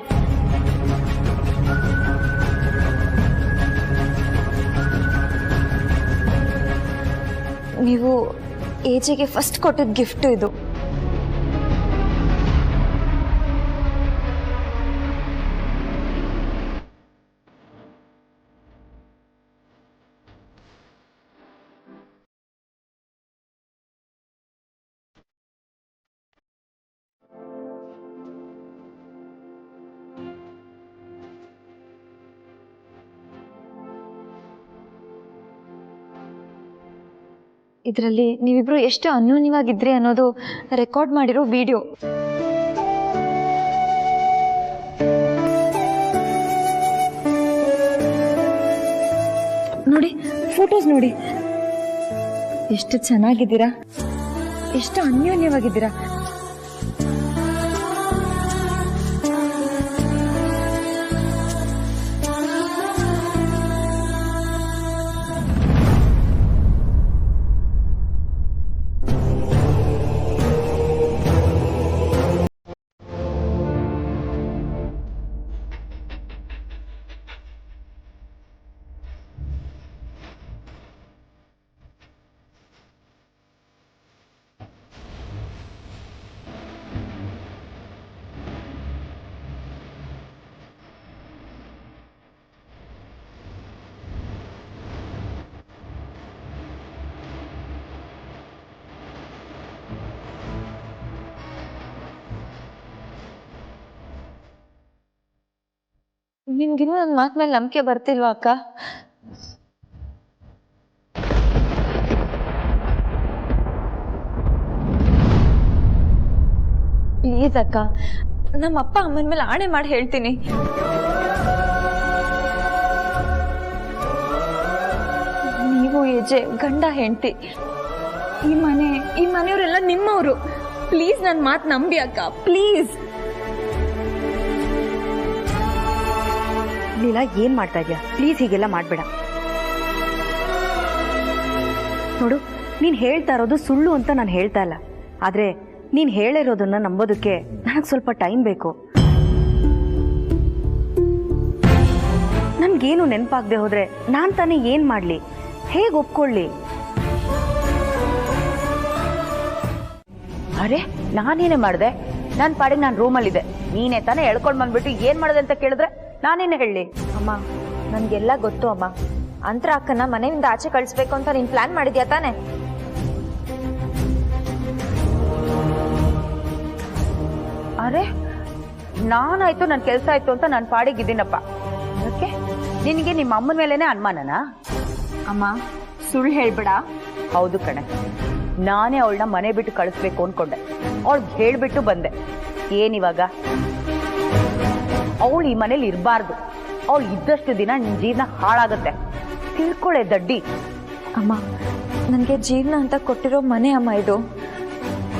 S1: ನೀವು ಏಜಿಗೆ ಫಸ್ಟ್ ಕೊಟ್ಟಿದ್ದ ಗಿಫ್ಟು ಇದು. ಇದರಲ್ಲಿ ನೀವಿಬ್ರು ಎಷ್ಟು ಅನ್ಯೋನ್ಯವಾಗಿದ್ರಿ ಅನ್ನೋದು ರೆಕಾರ್ಡ್ ಮಾಡಿರೋ ವಿಡಿಯೋ. ನೋಡಿ, ಫೋಟೋಸ್ ನೋಡಿ, ಎಷ್ಟು ಚೆನ್ನಾಗಿದ್ದೀರಾ, ಎಷ್ಟು ಅನ್ಯೋನ್ಯವಾಗಿದ್ದೀರಾ. ನಿಮ್ಗಿನ್ನೂ ನನ್ನ ಮಾತು ಮೇಲೆ ನಂಬಿಕೆ ಬರ್ತಿಲ್ವಾ ಅಕ್ಕ? ಪ್ಲೀಸ್ ಅಕ್ಕ, ನಮ್ಮ ಅಪ್ಪ ಅಮ್ಮನ ಮೇಲೆ ಆಣೆ ಮಾಡಿ ಹೇಳ್ತೀನಿ. ನೀವು ಏಜೆ ಗಂಡ ಹೆಂಡತಿ, ಈ ಮನೆಯವರೆಲ್ಲ ನಿಮ್ಮವರು. ಪ್ಲೀಸ್ ನನ್ನ ಮಾತು ನಂಬಿ ಅಕ್ಕ, ಪ್ಲೀಸ್.
S6: ಲೀಲಾ, ಏನ್ ಮಾಡ್ತಾ ಇದ್ಯಾ? ಪ್ಲೀಸ್ ಹೀಗೆಲ್ಲ ಮಾಡ್ಬೇಡ. ನೋಡು, ನೀನ್ ಹೇಳ್ತಾ ಇರೋದು ಸುಳ್ಳು ಅಂತ ನಾನು ಹೇಳ್ತಾ ಇಲ್ಲ. ಆದ್ರೆ ನೀನ್ ಹೇಳಿರೋದನ್ನ ನಂಬೋದಕ್ಕೆ ನನಗೆ ಸ್ವಲ್ಪ ಟೈಮ್ ಬೇಕು. ನನ್ಗೇನು ನೆನಪಾಗದೆ ಹೋದ್ರೆ ನಾನ್ ತಾನೇ ಏನ್ ಮಾಡ್ಲಿ, ಹೇಗೆ ಒಪ್ಕೊಳ್ಳಿ?
S8: ಅರೆ, ನಾನೇನೇ ಮಾಡಿದೆ? ನನ್ನ ಪಾಡಿಗೆ ನಾನು ರೂಮಲ್ಲಿದ್ದೆ, ನೀನೇ ತಾನೇ ಎಳ್ಕೊಂಡು ಬಂದ್ಬಿಟ್ಟು ಏನ್ ಮಾಡಿದೆ ಅಂತ ಕೇಳಿದ್ರೆ ನಾನೇನೇ ಹೇಳಿ?
S1: ಅಮ್ಮ, ನನ್ಗೆಲ್ಲ ಗೊತ್ತು ಅಮ್ಮ. ಅಂತರ ಅಕ್ಕನ ಮನೆಯಿಂದ ಆಚೆ ಕಳಿಸ್ಬೇಕು ಅಂತ ನೀನ್ ಪ್ಲಾನ್ ಮಾಡಿದ್ಯಾ ತಾನೆ?
S8: ಅರೆ, ನಾನಾಯ್ತು ನನ್ನ ಕೆಲಸ ಆಯ್ತು ಅಂತ ನನ್ನ ಪಾಡಿಗಿದ್ದೀನಪ್ಪ. ಅದಕ್ಕೆ ನಿನಗೆ ನಿಮ್ಮ ಅಮ್ಮನ ಮೇಲೇನೆ ಅನುಮಾನನಾ?
S1: ಅಮ್ಮ, ಸುಳ್ಳು ಹೇಳ್ಬೇಡ.
S8: ಹೌದು ಕಣೆ, ನಾನೇ ಅವಳನ್ನ ಮನೆ ಬಿಟ್ಟು ಕಳಿಸ್ಬೇಕು ಅನ್ಕೊಂಡೆ. ಅವಳಿಗೆ ಹೇಳ್ಬಿಟ್ಟು ಬಂದೆ. ಏನಿವಾಗ? ಅವಳು ಈ ಮನೇಲಿ ಇರಬಾರ್ದು. ಅವಳು ಇದ್ದಷ್ಟು ದಿನ ನಿನ್ ಜೀವನ ಹಾಳಾಗತ್ತೆ, ತಿಳ್ಕೊಳ್ಳೆ ದಡ್ಡಿ.
S1: ಅಮ್ಮ, ನನಗೆ ಜೀವನ ಅಂತ ಕೊಟ್ಟಿರೋ ಮನೆ ಅಮ್ಮ ಇದು.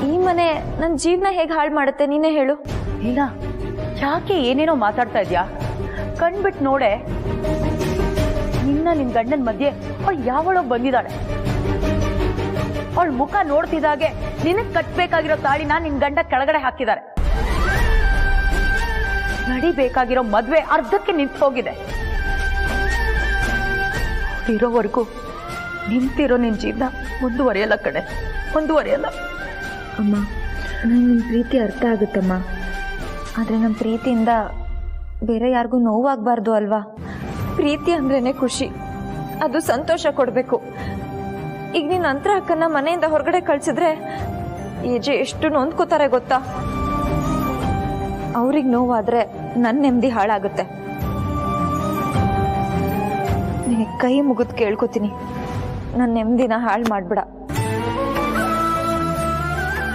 S1: ಈ ಮನೆ ನನ್ನ ಜೀವನ ಹೇಗೆ ಹಾಳು ಮಾಡುತ್ತೆ ನೀನೇ ಹೇಳು.
S8: ಇಲ್ಲ, ಯಾಕೆ ಏನೇನೋ ಮಾತಾಡ್ತಾ ಇದ್ಯಾ? ಕಣ್ಬಿಟ್ಟು ನೋಡೆ, ನಿನ್ನ ಗಂಡನ ಮಧ್ಯೆ ಅವಳು ಯಾವಳೋ ಬಂದಿದ್ದಾಳೆ. ಅವಳ ಮುಖ ನೋಡ್ತಿದ್ದಾಗೆ ನಿನಗ್ ಕಟ್ಬೇಕಾಗಿರೋ ತಾಳಿನ ನಿನ್ ಗಂಡ ಕೆಳಗಡೆ ಹಾಕಿದ್ದಾರೆ. ನಡಿಬೇಕಾಗಿರೋ ಮದ್ವೆ ಅರ್ಧಕ್ಕೆ ನಿಂತು ಹೋಗಿದೆ. ಇರೋವರೆಗೂ ನಿಂತಿರೋ ನಿನ್ ಜೀವನ ಮುಂದುವರಿಯಲ್ಲ ಕಡೆ, ಮುಂದುವರಿಯಲ್ಲ.
S1: ಅಮ್ಮ, ನನಗೆ ನಿಮ್ಮ ಪ್ರೀತಿ ಅರ್ಥ ಆಗುತ್ತಮ್ಮ. ಆದರೆ ನಮ್ಮ ಪ್ರೀತಿಯಿಂದ ಬೇರೆ ಯಾರಿಗೂ ನೋವಾಗಬಾರ್ದು ಅಲ್ವಾ? ಪ್ರೀತಿ ಅಂದ್ರೇನೆ ಖುಷಿ, ಅದು ಸಂತೋಷ ಕೊಡಬೇಕು. ಈಗ ನೀನು ಅಂತರ ಅಕ್ಕನ ಮನೆಯಿಂದ ಹೊರಗಡೆ ಕಳ್ಸಿದ್ರೆ ಏಜೆ ಎಷ್ಟು ನೊಂದ್ಕೋತಾರೆ ಗೊತ್ತಾ? ಅವ್ರಿಗೆ ನೋವಾದ್ರೆ ನನ್ನ ನೆಮ್ಮದಿ ಹಾಳಾಗುತ್ತೆ. ನಿನಗೆ ಕೈ ಮುಗಿದು ಕೇಳ್ಕೊತೀನಿ, ನನ್ನ ನೆಮ್ಮದಿನ ಹಾಳು ಮಾಡ್ಬೇಡ.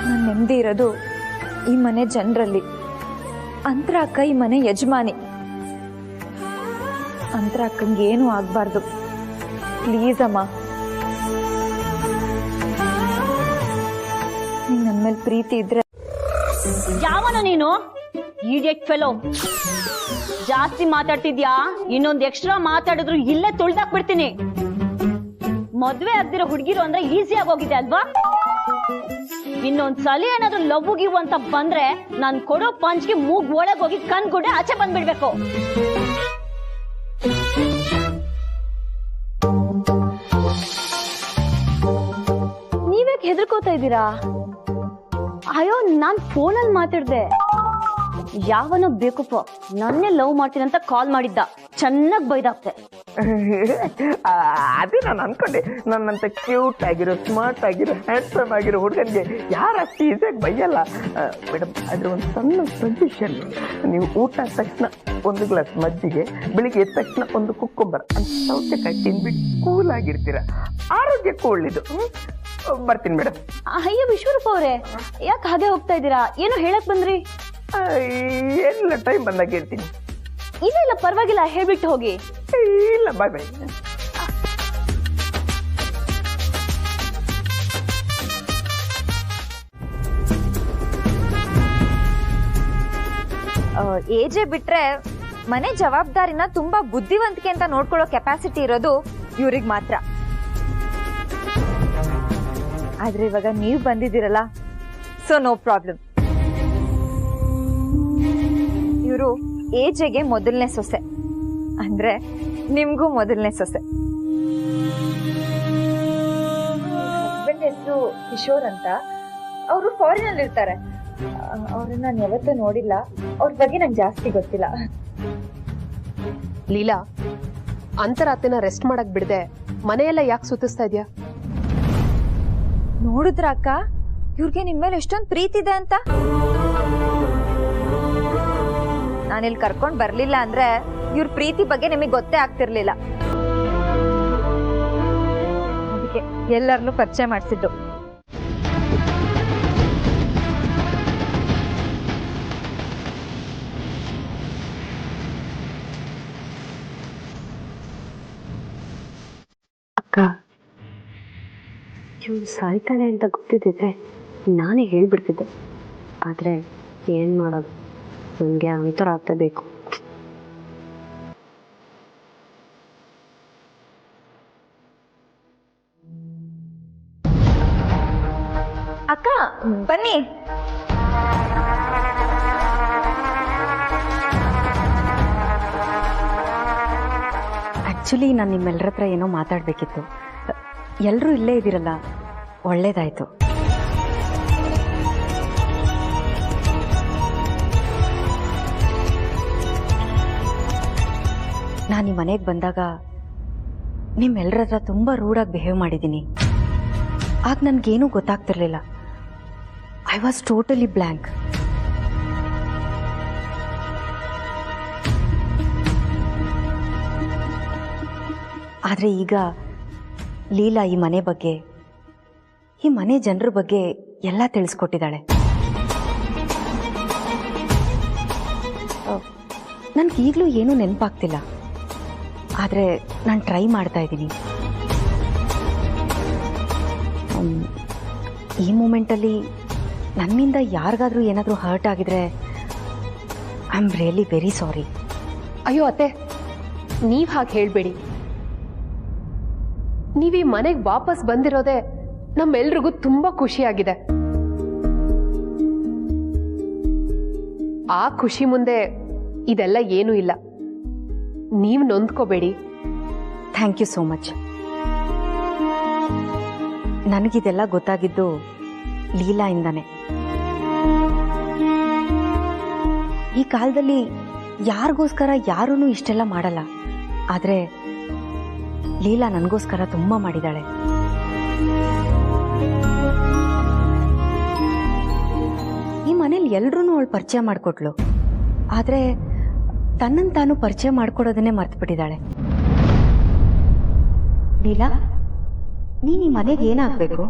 S1: ನನ್ನ ನೆಮ್ಮದಿ ಇರೋದು ಈ ಮನೆ ಜನರಲ್ಲಿ. ಅಂತರ ಅಕ್ಕ ಈ ಮನೆ ಯಜಮಾನಿ. ಅಂತರ ಅಕ್ಕಂಗೆ ಏನೂ ಆಗ್ಬಾರ್ದು. ಪ್ಲೀಸ್ ಅಮ್ಮ, ನಿಂಗೆ ನನ್ನ ಮೇಲೆ ಪ್ರೀತಿ ಇದ್ರೆ.
S9: ಯಾವನ ನೀನು? ಈಡಿಯಟ್ ಫೆಲೋ, ಜಾಸ್ತಿ ಮಾತಾಡ್ತಿದ್ಯಾ? ಇನ್ನೊಂದು ಎಕ್ಸ್ಟ್ರಾ ಮಾತಾಡಿದ್ರು ಇಲ್ಲೇ ತುಳ್ದಾಕ್ ಬಿಡ್ತೀನಿ. ಮದ್ವೆ ಆಗ್ದಿರೋ ಹುಡುಗಿರು ಅಂದ್ರೆ ಈಸಿ ಆಗೋಗಿದೆ ಅಲ್ವಾ? ಇನ್ನೊಂದ್ಸಲಿ ಏನಾದ್ರೂ ಲವ್ ಗಿವ್ ಅಂತ ಬಂದ್ರೆ ನಾನ್ ಕೊಡೋ ಪಂಚ್ಗೆ ಮೂಗ್ ಒಳಗ್ ಹೋಗಿ ಕಣ್ಗುಡ್ಡೆ ಆಚೆ ಬಂದ್ಬಿಡ್ಬೇಕು. ನೀವ್ಯಾಕೆ ಹೆದರ್ಕೋತಾ ಇದ್ದೀರಾ? ಅಯ್ಯೋ ನಾನ್ ಫೋನಲ್ಲಿ ಮಾತಾಡ್ದೆ. ಯಾವನೋ ಬೇಕಪ್ಪ ನನ್ನೇ ಲವ್ ಮಾಡ್ತೀನಿ ಅಂತ ಕಾಲ್ ಮಾಡಿದ್ದ, ಚೆನ್ನಾಗ್ ಬೈದಾಕ್ತೆ.
S5: ಅದೇ ನಾನು ಅನ್ಕೊಂಡೆ, ನನ್ನಂತ ಕ್ಯೂಟ್ ಆಗಿರೋ, ಸ್ಮಾರ್ಟ್ ಆಗಿರೋ, ಹ್ಯಾಂಡ್ಸಮ್ ಆಗಿರೋ ಹುಡುಗನಿಗೆ ಯಾರಷ್ಟು ಈಸಿಯಾಗಿ ಬೈಯಲ್ಲ. ಮೇಡಮ್ ಅದ್ರ ಒಂದು ಸಣ್ಣ ಸಜೆಷನ್, ನೀವು ಊಟ ಆದ ತಕ್ಷಣ ಒಂದು ಗ್ಲಾಸ್ ಮಜ್ಜಿಗೆ, ಬೆಳಿಗ್ಗೆ ಎದ್ದ ತಕ್ಷಣ ಒಂದು ಕುಕ್ಕುಂಬರ್ ಅಂತ ಸೌತೆಕಾಯಿ ತಿನ್ಬಿಟ್ಟು ಕೂಲ್ ಆಗಿರ್ತೀರ, ಆರೋಗ್ಯಕ್ಕೂ ಒಳ್ಳೇದು. ಬರ್ತೀನಿ ಮೇಡಮ್.
S9: ಅಯ್ಯೋ ವಿಶ್ವರೂಪ ಅವ್ರೆ, ಯಾಕೆ ಹಾಗೆ ಹೋಗ್ತಾ ಇದ್ದೀರಾ? ಏನೋ ಹೇಳಕ್ ಬಂದ್ರಿ?
S5: ಏನಿಲ್ಲ, ಟೈಮ್ ಬಂದಾಗ ಹೇಳ್ತೀನಿ.
S9: ಇಲ್ಲ ಇಲ್ಲ ಪರವಾಗಿಲ್ಲ, ಹೇಳ್ಬಿಟ್ಟು ಹೋಗಿ.
S5: ಇಲ್ಲ, ಬಾಯ್ ಬಾಯ್.
S1: ಏಜೆ ಬಿಟ್ರೆ ಮನೆ ಜವಾಬ್ದಾರಿನ ತುಂಬಾ ಬುದ್ಧಿವಂತಿಕೆ ಅಂತ ನೋಡ್ಕೊಳ್ಳೋ ಕೆಪಾಸಿಟಿ ಇರೋದು ಇವ್ರಿಗೆ ಮಾತ್ರ. ಆದ್ರೆ ಇವಾಗ ನೀವು ಬಂದಿದ್ದೀರಲ್ಲ, ಸೊ ನೋ ಪ್ರಾಬ್ಲಮ್. ಇವರು ಏಜೆಗೆ ಮೊದಲನೇ ಸೊಸೆ, ಅಂದ್ರೆ ನಿಮ್ಗೂ ಮೊದಲನೇ ಸೊಸೆ. ಹಸ್ಬೆಂಡ್ ಹೆಸರು ಕಿಶೋರ್ ಅಂತ, ಅವರು ಫಾರಿನ್ ಅಲ್ಲಿ ಇರ್ತಾರೆ. ಅವ್ರನ್ನ ನಾನು ಯಾವತ್ತೂ ನೋಡಿಲ್ಲ, ಅವ್ರ ಬಗ್ಗೆ ನಂಗೆ ಜಾಸ್ತಿ ಗೊತ್ತಿಲ್ಲ.
S3: ಲೀಲಾ, ಅಂತರಾತ್ರಿನ ರೆಸ್ಟ್ ಮಾಡಕ್ ಬಿಡದೆ ಮನೆಯೆಲ್ಲ ಯಾಕೆ ಸುತ್ತಿಸ್ತಾ ಇದ್ಯಾ?
S1: ನೋಡಿದ್ರ ಅಕ್ಕ, ಇವ್ರಿಗೆ ನಿಮ್ ಮೇಲೆ ಎಷ್ಟೊಂದು ಪ್ರೀತಿ ಇದೆ ಅಂತ. ನಾನಿಲ್ಲಿ ಕರ್ಕೊಂಡ್ ಬರ್ಲಿಲ್ಲ ಅಂದ್ರೆ ಇವ್ರ ಪ್ರೀತಿ ಬಗ್ಗೆ ನಿಮಗೆ ಗೊತ್ತೇ ಆಗ್ತಿರ್ಲಿಲ್ಲ. ಅದಕ್ಕೆ ಎಲ್ಲರನ್ನೂ ಪರಿಚಯ ಮಾಡಿಸಿದ್ದು.
S6: ಅಕ್ಕ, ಇವನು ಸಾಯ್ತಾನೆ ಅಂತ ಗೊತ್ತಿದ್ದಿದ್ರೆ ನಾನೇ ಹೇಳ್ಬಿಡ್ತಿದ್ದೆ. ಆದರೆ ಏನು ಮಾಡೋದು, ನನಗೆ ಅಂತರ ಆಗ್ತಬೇಕು.
S1: ಅಕ್ಕ ಬನ್ನಿ.
S8: ಆ್ಯಕ್ಚುಲಿ ನಾನು ನಿಮ್ಮೆಲ್ಲರ ಹತ್ರ ಏನೋ ಮಾತಾಡಬೇಕಿತ್ತು. ಎಲ್ಲರೂ ಇಲ್ಲೇ ಇದ್ದೀರಲ್ಲ, ಒಳ್ಳೇದಾಯಿತು. ನಾನು ಈ ಮನೆಗೆ ಬಂದಾಗ ನಿಮ್ಮೆಲ್ಲರ ಹತ್ರ ತುಂಬ ರೂಡಾಗಿ ಬಿಹೇವ್ ಮಾಡಿದ್ದೀನಿ. ಆಗ ನನಗೇನೂ ಗೊತ್ತಾಗ್ತಿರ್ಲಿಲ್ಲ. I was totally blank. ಆದರೆ ಈಗ ಲೀಲಾ ಈ ಮನೆ ಬಗ್ಗೆ, ಈ ಮನೆ ಜನರ ಬಗ್ಗೆ ಎಲ್ಲ ತಿಳಿಸ್ಕೊಟ್ಟಿದ್ದಾಳೆ. ನನಗೀಗಲೂ ಏನೂ ನೆನಪಾಗ್ತಿಲ್ಲ, ಆದರೆ ನಾನು ಟ್ರೈ ಮಾಡ್ತಾ ಇದ್ದೀನಿ. ಈ ಮೂಮೆಂಟಲ್ಲಿ ನನ್ನಿಂದ ಯಾರಿಗಾದ್ರೂ ಏನಾದರೂ ಹರ್ಟ್ ಆಗಿದ್ರೆ I am really very sorry.
S3: ಅಯ್ಯೋ ಅತ್ತೆ, ನೀವ್ ಹಾಗೆ ಹೇಳ್ಬೇಡಿ. ನೀವ್ ಈ ಮನೆಗೆ ವಾಪಸ್ ಬಂದಿರೋದೇ ನಮ್ಮೆಲ್ರಿಗೂ ತುಂಬಾ ಖುಷಿಯಾಗಿದೆ. ಆ ಖುಷಿ ಮುಂದೆ ಇದೆಲ್ಲ ಏನೂ ಇಲ್ಲ. ನೀವು ನೊಂದ್ಕೋಬೇಡಿ.
S8: Thank you so much. ನನಗಿದೆಲ್ಲ ಗೊತ್ತಾಗಿದ್ದು ಲೀಲಾಯಿಂದಾನೆ. ಈ ಕಾಲದಲ್ಲಿ ಯಾರಿಗೋಸ್ಕರ ಯಾರೂ ಇಷ್ಟೆಲ್ಲ ಮಾಡಲ್ಲ, ಆದರೆ ಲೀಲಾ ನನಗೋಸ್ಕರ ತುಂಬ ಮಾಡಿದಾಳೆ. ಈ ಮನೇಲಿ ಎಲ್ರೂ ಅವಳು ಪರಿಚಯ ಮಾಡಿಕೊಟ್ಲು, ಆದರೆ ತನ್ನನ್ನು ತಾನು ಪರಿಚಯ ಮಾಡ್ಕೊಡೋದನ್ನೇ ಮರ್ತ್ಬಿಟ್ಟಿದ್ದಾಳೆ. ಲೀಲಾ, ನೀನು ಈ ಮನೆಗೆ ಏನಾಗಬೇಕು?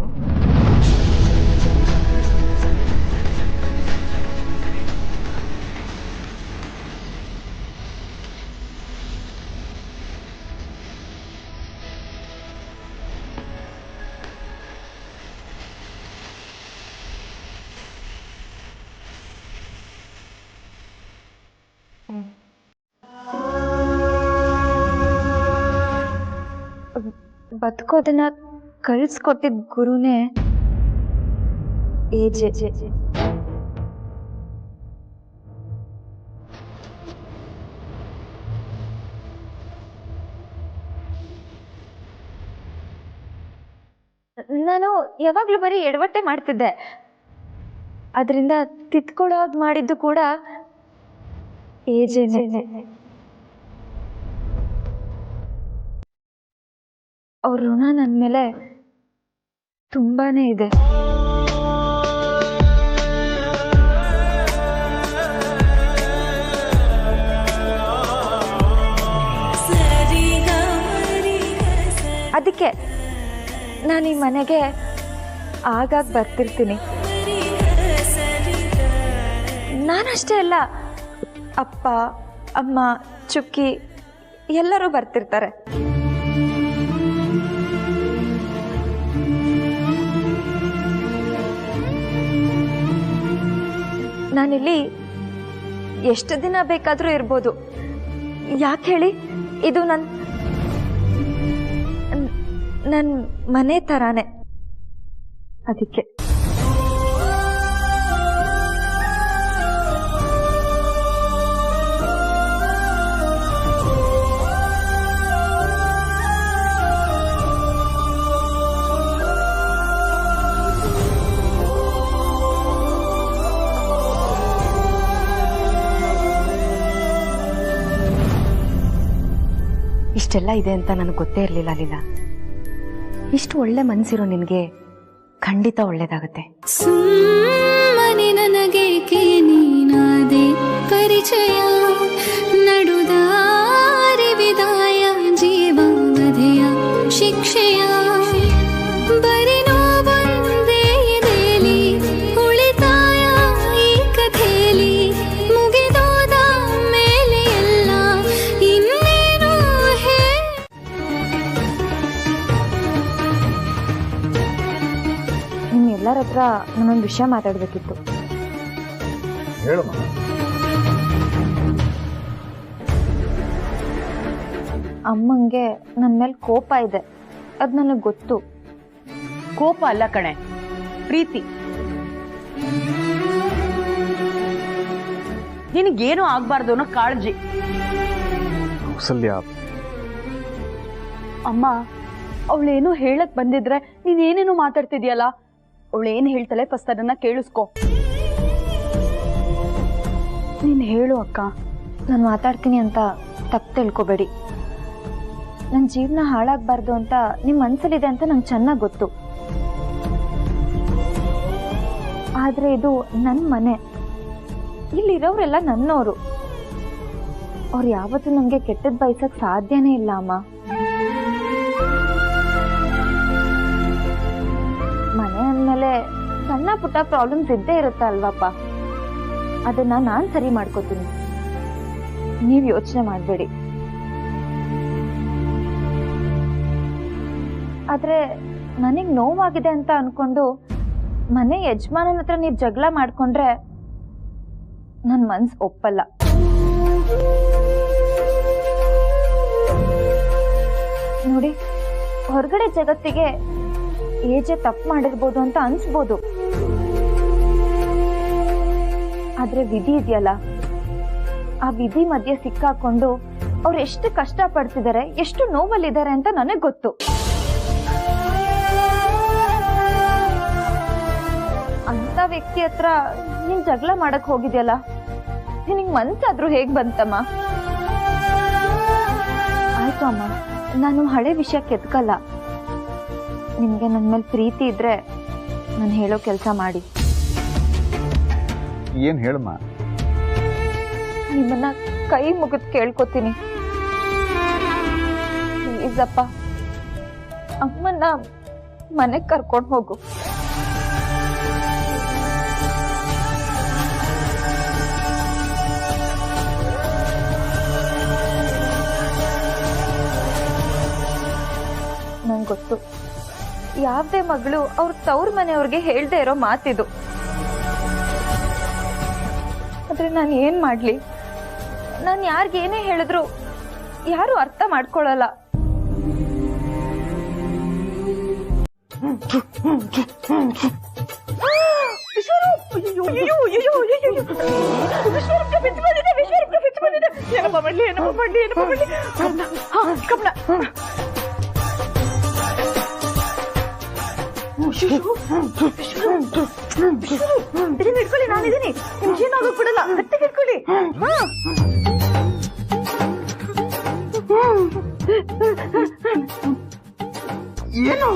S1: ಬದುಕೋದನ್ನ ಕಳಿಸ್ಕೊಟ್ಟಿದ್ ಗುರುನೇ ಏಜೆ. ನಾನು ಯಾವಾಗ್ಲೂ ಬರೀ ಎಡವಟ್ಟೆ ಮಾಡ್ತಿದ್ದೆ. ಅದರಿಂದ ತಿತ್ಕೊಳ್ಳೋದು ಮಾಡಿದ್ದು ಕೂಡ ಏಜೇನೆ. ಅವ್ರ ಋಣ ನನ್ನ ಮೇಲೆ ತುಂಬಾನೇ ಇದೆ. ಅದಕ್ಕೆ ನಾನು ಈ ಮನೆಗೆ ಆಗಾಗ ಬರ್ತಿರ್ತೀನಿ. ನಾನಷ್ಟೇ ಅಲ್ಲ, ಅಪ್ಪ ಅಮ್ಮ ಚುಕ್ಕಿ ಎಲ್ಲರೂ ಬರ್ತಿರ್ತಾರೆ. ನಾನಿಲ್ಲಿ ಎಷ್ಟು ದಿನ ಬೇಕಾದರೂ ಇರ್ಬೋದು. ಯಾಕೆ ಹೇಳಿ, ಇದು ನನ್ನ ಮನೆ ಥರಾನೇ. ಅದಕ್ಕೆ
S6: ಇಷ್ಟೆಲ್ಲ ಇದೆ ಅಂತ ನನಗೆ ಗೊತ್ತೇ ಇರಲಿಲ್ಲ ಲೀಲಾ. ಇಷ್ಟು ಒಳ್ಳೆ ಮನಸ್ಸಿರೋ ನಿನಗೆ ಖಂಡಿತ ಒಳ್ಳೇದಾಗತ್ತೆ.
S10: ಸುಮ್ಮನೆ ನನಗೆ ನೀನಾದೆ ಪರಿಚಯ, ನಡುದಾರಿ ವಿದಾಯ, ಜೀವ ವಧೆಯ ಶಿಕ್ಷೆಯ, ಬರಿ ನೋವೊಂದೇ ಎದೆಲಿ ಉಳಿತಾಯ ಈ ಕಥೆಲಿ, ಮುಗಿದೋದ ಮೇಲೆ ಎಲ್ಲ ಇನ್ನೇನು
S1: ನಿಮ್ಮೆಲ್ಲರ ಹತ್ರ ನಾನೊಂದು ವಿಷಯ ಮಾತಾಡಬೇಕಿತ್ತು.
S11: ಹೇಳಮ್ಮ.
S1: ಅಮ್ಮಂಗೆ ನನ್ನ ಮೇಲೆ ಕೋಪ ಇದೆ, ಅದು ನನಗೆ ಗೊತ್ತು.
S8: ಕೋಪ ಅಲ್ಲ ಕಣೆ, ಪ್ರೀತಿ. ನಿನಗೇನು ಆಗ್ಬಾರ್ದು ಅನ್ನೋ ಕಾಳಜಿ.
S11: ಕೌಸಲ್ಯ,
S12: ಅಮ್ಮ, ಅವಳೇನು ಹೇಳಕ್ ಬಂದಿದ್ರೆ ನೀನೇನೇನು ಮಾತಾಡ್ತಿದ್ಯಲ್ಲ. ಅವಳೇನು ಹೇಳ್ತಾಳೆ ಫಸ್ಟ್ ಅದನ್ನ ಕೇಳಿಸ್ಕೊ. ನೀನ್ ಹೇಳು ಅಕ್ಕ.
S1: ನಾನು ಮಾತಾಡ್ತೀನಿ ಅಂತ ತಪ್ಪು ತಿಳ್ಕೊಬೇಡಿ. ನನ್ನ ಜೀವನ ಹಾಳಾಗಬಾರ್ದು ಅಂತ ನಿಮ್ಮ ಮನಸ್ಸಲ್ಲಿದೆ ಅಂತ ನಂಗೆ ಚೆನ್ನಾಗಿ ಗೊತ್ತು. ಆದರೆ ಇದು ನನ್ನ ಮನೆ, ಇಲ್ಲಿರೋರೆಲ್ಲ ನನ್ನವರು. ಅವ್ರು ಯಾವತ್ತೂ ನನಗೆ ಕೆಟ್ಟದ್ದು ಬಯಸಕ್ಕೆ ಸಾಧ್ಯನೇ ಇಲ್ಲ ಅಮ್ಮ. ಮನೆ ಅಂದಮೇಲೆ ಸಣ್ಣ ಪುಟ್ಟ ಪ್ರಾಬ್ಲಮ್ಸ್ ಇದ್ದೇ ಇರುತ್ತೆ ಅಲ್ವಪ್ಪ. ಅದನ್ನ ನಾನು ಸರಿ ಮಾಡ್ಕೋತೀನಿ, ನೀವು ಯೋಚನೆ ಮಾಡಬೇಡಿ. ಆದ್ರೆ ನನಗೆ ನೋವಾಗಿದೆ ಅಂತ ಅನ್ಕೊಂಡು ಮನೆ ಯಜಮಾನನ ಹತ್ರ ನೀವು ಜಗಳ ಮಾಡ್ಕೊಂಡ್ರೆ ನನ್ನ ಮನ್ಸು ಒಪ್ಪಲ್ಲ. ನೋಡಿ, ಹೊರಗಡೆ ಜಗತ್ತಿಗೆ ಏಜೆ ತಪ್ಪು ಮಾಡಿರ್ಬೋದು ಅಂತ ಅನ್ಸ್ಬೋದು, ಆದ್ರೆ ವಿಧಿ ಇದೆಯಲ್ಲ, ಆ ವಿಧಿ ಮಧ್ಯೆ ಸಿಕ್ಕಾಕೊಂಡು ಅವ್ರು ಎಷ್ಟು ಕಷ್ಟ ಪಡ್ತಿದ್ದಾರೆ, ಎಷ್ಟು ನೋವಲ್ಲಿದ್ದಾರೆ ಅಂತ ನನಗೆ ಗೊತ್ತು. ಅಂತ ವ್ಯಕ್ತಿ ಹತ್ರ ನೀನ್ ಜಗಳ ಮಾಡಕ್ ಹೋಗಿದ್ಯಲ್ಲ, ನಿನಗ್ ಮನ್ಸಾದ್ರೂ ಹೇಗ್ ಬಂತಮ್ಮ? ಆಯ್ತು ಅಮ್ಮ, ನಾನು ಹಳೆ ವಿಷಯ ಕೆತ್ಕಲ್ಲ. ನಿಮ್ಗೆ ನನ್ನ ಮೇಲೆ ಪ್ರೀತಿ ಇದ್ರೆ ನಾನು ಹೇಳೋ ಕೆಲಸ ಮಾಡಿ.
S11: ಏನ್ ಹೇಳಮ್ಮ?
S1: ನಿಮ್ಮನ್ನ ಕೈ ಮುಗಿದ್ ಕೇಳ್ಕೊತೀನಿ, ಪ್ಲೀಸ್ ಅಪ್ಪ, ಅಮ್ಮನ್ನ ಮನೆಗ್ ಕರ್ಕೊಂಡು ಹೋಗು. ನಂಗೆ ಗೊತ್ತು, ಯಾವ್ದೇ ಮಗಳು ಅವ್ರ ತವ್ರ ಮನೆಯವ್ರಿಗೆ ಹೇಳ್ದೆ ಇರೋ ಮಾತಿದು. ಆದ್ರೆ ನಾನು ಏನ್ ಮಾಡ್ಲಿ? ನಾನು ಯಾರಿಗೇನೇ ಹೇಳಿದ್ರು ಯಾರು ಅರ್ಥ ಮಾಡ್ಕೊಳ್ಳಲ್ಲ.
S7: ಏನಪ್ಪ ಮಾಡ್ಲಿ ಕಮಲ ಇದನ್ನ ಇಟ್ಕೊಳ್ಳಿ, ನಾನಿದ್ದೀನಿ, ನಿಮ್ಗೇನಾಗೋಕ್ ಬಿಡಲ್ಲ, ಗಟ್ಟಿಗೆ ಇಟ್ಕೊಳ್ಳಿ.
S5: ಏನು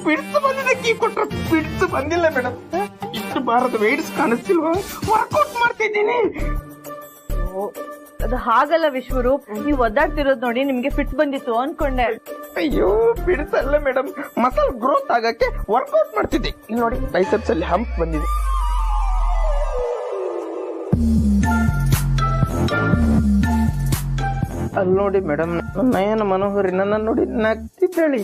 S5: ಬಿಡ್ಸು ಬಂದಿದೆ, ಕೀ ಕೊಟ್ರೆ ಬಿಡ್ಸು ಬಂದಿಲ್ಲ ಮೇಡಮ್. ಇಷ್ಟು ಬಾರದ ವೇಡ್ಸ್ ಕಾಣಿಸ್ತಿಲ್ವಾ? ವರ್ಕೌಟ್ ಮಾಡ್ತಿದ್ದೀನಿ.
S7: ಅದು ಹಾಗಲ್ಲ ವಿಶ್ವರೂಪ್, ನೀವು ಒದ್ದಾಡ್ತಿರೋದ್ ನೋಡಿ ನಿಮ್ಗೆ ಫಿಟ್ಸ್ ಬಂದಿತ್ತು ಅನ್ಕೊಂಡೆ.
S5: ಅಯ್ಯೋ ಬಿಡ್ಸಲ್ಲ ಮೇಡಮ್, ಮಸಲ್ ಗ್ರೋತ್ ಆಗಕ್ಕೆ ವರ್ಕೌಟ್ ಮಾಡ್ತಿದ್ದೆ. ಇಲ್ಲಿ ನೋಡಿ ಬೈಸೆಪ್ಸ್ ಅಲ್ಲಿ ಹಂಪ್ ಬಂದಿದೆ. ಅಲ್ಲಿ ನೋಡಿ ಮೇಡಮ್, ನಯನ ಮನೋಹರಿ ನನ್ನ ನೋಡಿ ನಗ್ತಿದ್ದಾಳಿ.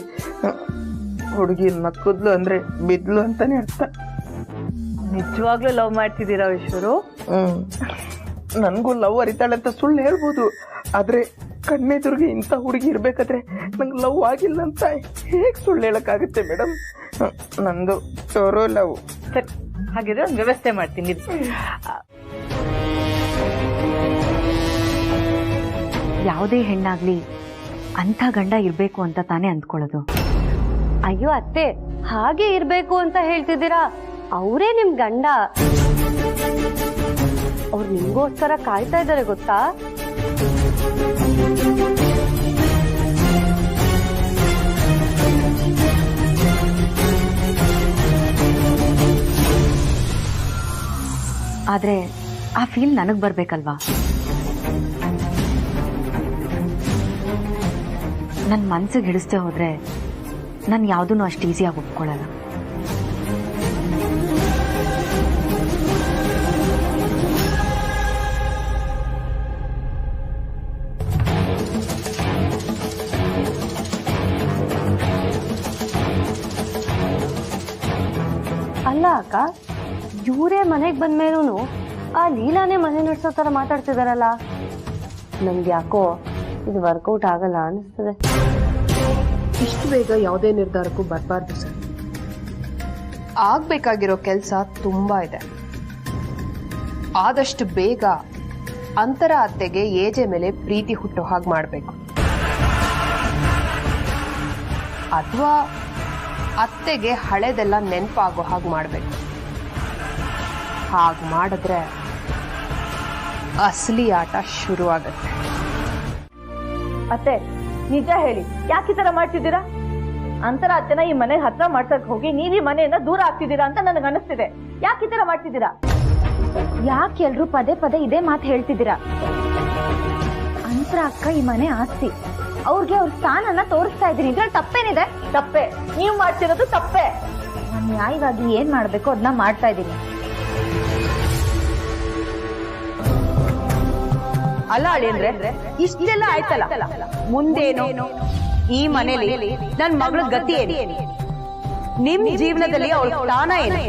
S5: ಹುಡುಗಿ ನಕ್ಕದ್ಲು ಅಂದ್ರೆ ಬಿದ್ಲು ಅಂತಾನೆ ಅರ್ಥ.
S7: ನಿಜವಾಗ್ಲೂ ಲವ್ ಮಾಡ್ತಿದ್ದೀರಾ ವಿಶ್ವರೂಪ್?
S5: ನನ್ಗೂ ಲವ್ ಅರಿತಾಳೆ ಅಂತ ಸುಳ್ಳು ಹೇಳ್ಬೋದು, ಆದ್ರೆ ಕಣ್ಣೆದುರಿಗೆ ಇಂಥ ಹುಡುಗಿ ಇರ್ಬೇಕಾದ್ರೆ ನಂಗೆ ಲವ್ ಆಗಿಲ್ಲ ಅಂತ ಹೇಗ್ ಸುಳ್ಳು ಹೇಳಕ್ಕಾಗುತ್ತೆ ಮೇಡಮ್? ನಂದು ಚೋರೋ ಲವ್.
S7: ಸರಿ, ಹಾಗಿದ್ರೆ ಒಂದು ವ್ಯವಸ್ಥೆ ಮಾಡ್ತೀನಿ.
S6: ಯಾವುದೇ ಹೆಣ್ಣಾಗ್ಲಿ ಅಂಥ ಗಂಡ ಇರ್ಬೇಕು ಅಂತ ತಾನೇ ಅಂದ್ಕೊಳ್ಳೋದು.
S9: ಅಯ್ಯೋ ಅತ್ತೆ, ಹಾಗೆ ಇರ್ಬೇಕು ಅಂತ ಹೇಳ್ತಿದ್ದೀರಾ? ಅವರೇ ನಿಮ್ ಗಂಡ. ಅವ್ರು ನಿಮ್ಗೋಸ್ಕರ ಕಾಯ್ತಾ ಇದ್ದಾರೆ ಗೊತ್ತಾ?
S6: ಆದ್ರೆ ಆ ಫೀಲ್ ನನಗ್ ಬರ್ಬೇಕಲ್ವಾ? ನನ್ನ ಮನ್ಸಿಗೆ ಹಿಡಿಸ್ದೆ ಹೋದ್ರೆ ನಾನು ಯಾವುದನ್ನು ಅಷ್ಟು ಈಸಿಯಾಗಿ ಒಪ್ಕೊಳ್ಳಲ್ಲ.
S9: ಅಲ್ಲ ಅಕ್ಕ, ಇವರೇ ಮನೆಗೆ ಬಂದ್ಮೇಲೂ ಆ ಲೀಲಾನೇ ಮನೆ ನಡೆಸೋ ತರ ಮಾತಾಡ್ತಿದಾರಲ್ಲ. ನಮ್ಗೆ ಯಾಕೋ ಇದು ವರ್ಕೌಟ್ ಆಗಲ್ಲ ಅನಿಸ್ತದೆ.
S3: ಇಷ್ಟು ಬೇಗ ಯಾವುದೇ ನಿರ್ಧಾರಕ್ಕೂ ಬರಬಾರ್ದು ಸರ್. ಆಗ್ಬೇಕಾಗಿರೋ ಕೆಲಸ ತುಂಬಾ ಇದೆ. ಆದಷ್ಟು ಬೇಗ ಅಂತರ ಅತ್ತೆಗೆ ಏಜೆ ಮೇಲೆ ಪ್ರೀತಿ ಹುಟ್ಟೋ ಹಾಗೆ ಮಾಡಬೇಕು, ಅಥವಾ ಅತ್ತೆಗೆ ಹಳೆದೆಲ್ಲ ನೆನಪಾಗೋ ಹಾಗೆ ಮಾಡಬೇಕು. ಹಾಗೆ ಮಾಡಿದ್ರೆ ಅಸಲಿ ಆಟ ಶುರು ಆಗತ್ತೆ.
S7: ಅತ್ತೆ, ನಿಜ ಹೇಳಿ, ಯಾಕೆ ಈ ತರ ಮಾಡ್ತಿದ್ದೀರಾ? ಅಂತರ ಅತ್ತೆನ ಈ ಮನೆಗೆ ಹತ್ರ ಮಾಡ್ಸಕ್ ಹೋಗಿ ನೀವ್ ಈ ಮನೆಯಿಂದ ದೂರ ಆಗ್ತಿದ್ದೀರಾ ಅಂತ ನನಗೆ ಅನಿಸ್ತಿದೆ. ಯಾಕೆ ಈ ತರ ಮಾಡ್ತಿದ್ದೀರಾ?
S1: ಯಾಕೆ ಎಲ್ರು ಪದೇ ಪದೇ ಇದೇ ಮಾತು ಹೇಳ್ತಿದ್ದೀರಾ? ಅಂತರ ಅಕ್ಕ ಈ ಮನೆ ಆಸ್ತಿ, ಅವ್ರಿಗೆ ಅವ್ರ ಸ್ಥಾನನ ತೋರಿಸ್ತಾ ಇದ್ದೀನಿ. ಇದ್ರಲ್ಲಿ ತಪ್ಪೇನಿದೆ?
S7: ತಪ್ಪೆ, ನೀವು ಮಾಡ್ತಿರೋದು ತಪ್ಪೆ.
S1: ನಾನು ನ್ಯಾಯವಾಗಿ ಏನ್ ಮಾಡ್ಬೇಕು ಅದನ್ನ ಮಾಡ್ತಾ ಇದ್ದೀನಿ.
S8: ಅಲ್ಲ ಅಳಿಯಂದ್ರೆ, ಇಷ್ಟೆಲ್ಲ ಆಯ್ತಲ್ಲ, ಮುಂದೇನು? ಈ ಮನೇಲಿ ನನ್ ಮಗಳ ಗತಿ ಏನು? ನಿಮ್ ಜೀವನದಲ್ಲಿ ಅವಳ ಸ್ಥಾನ ಏನು?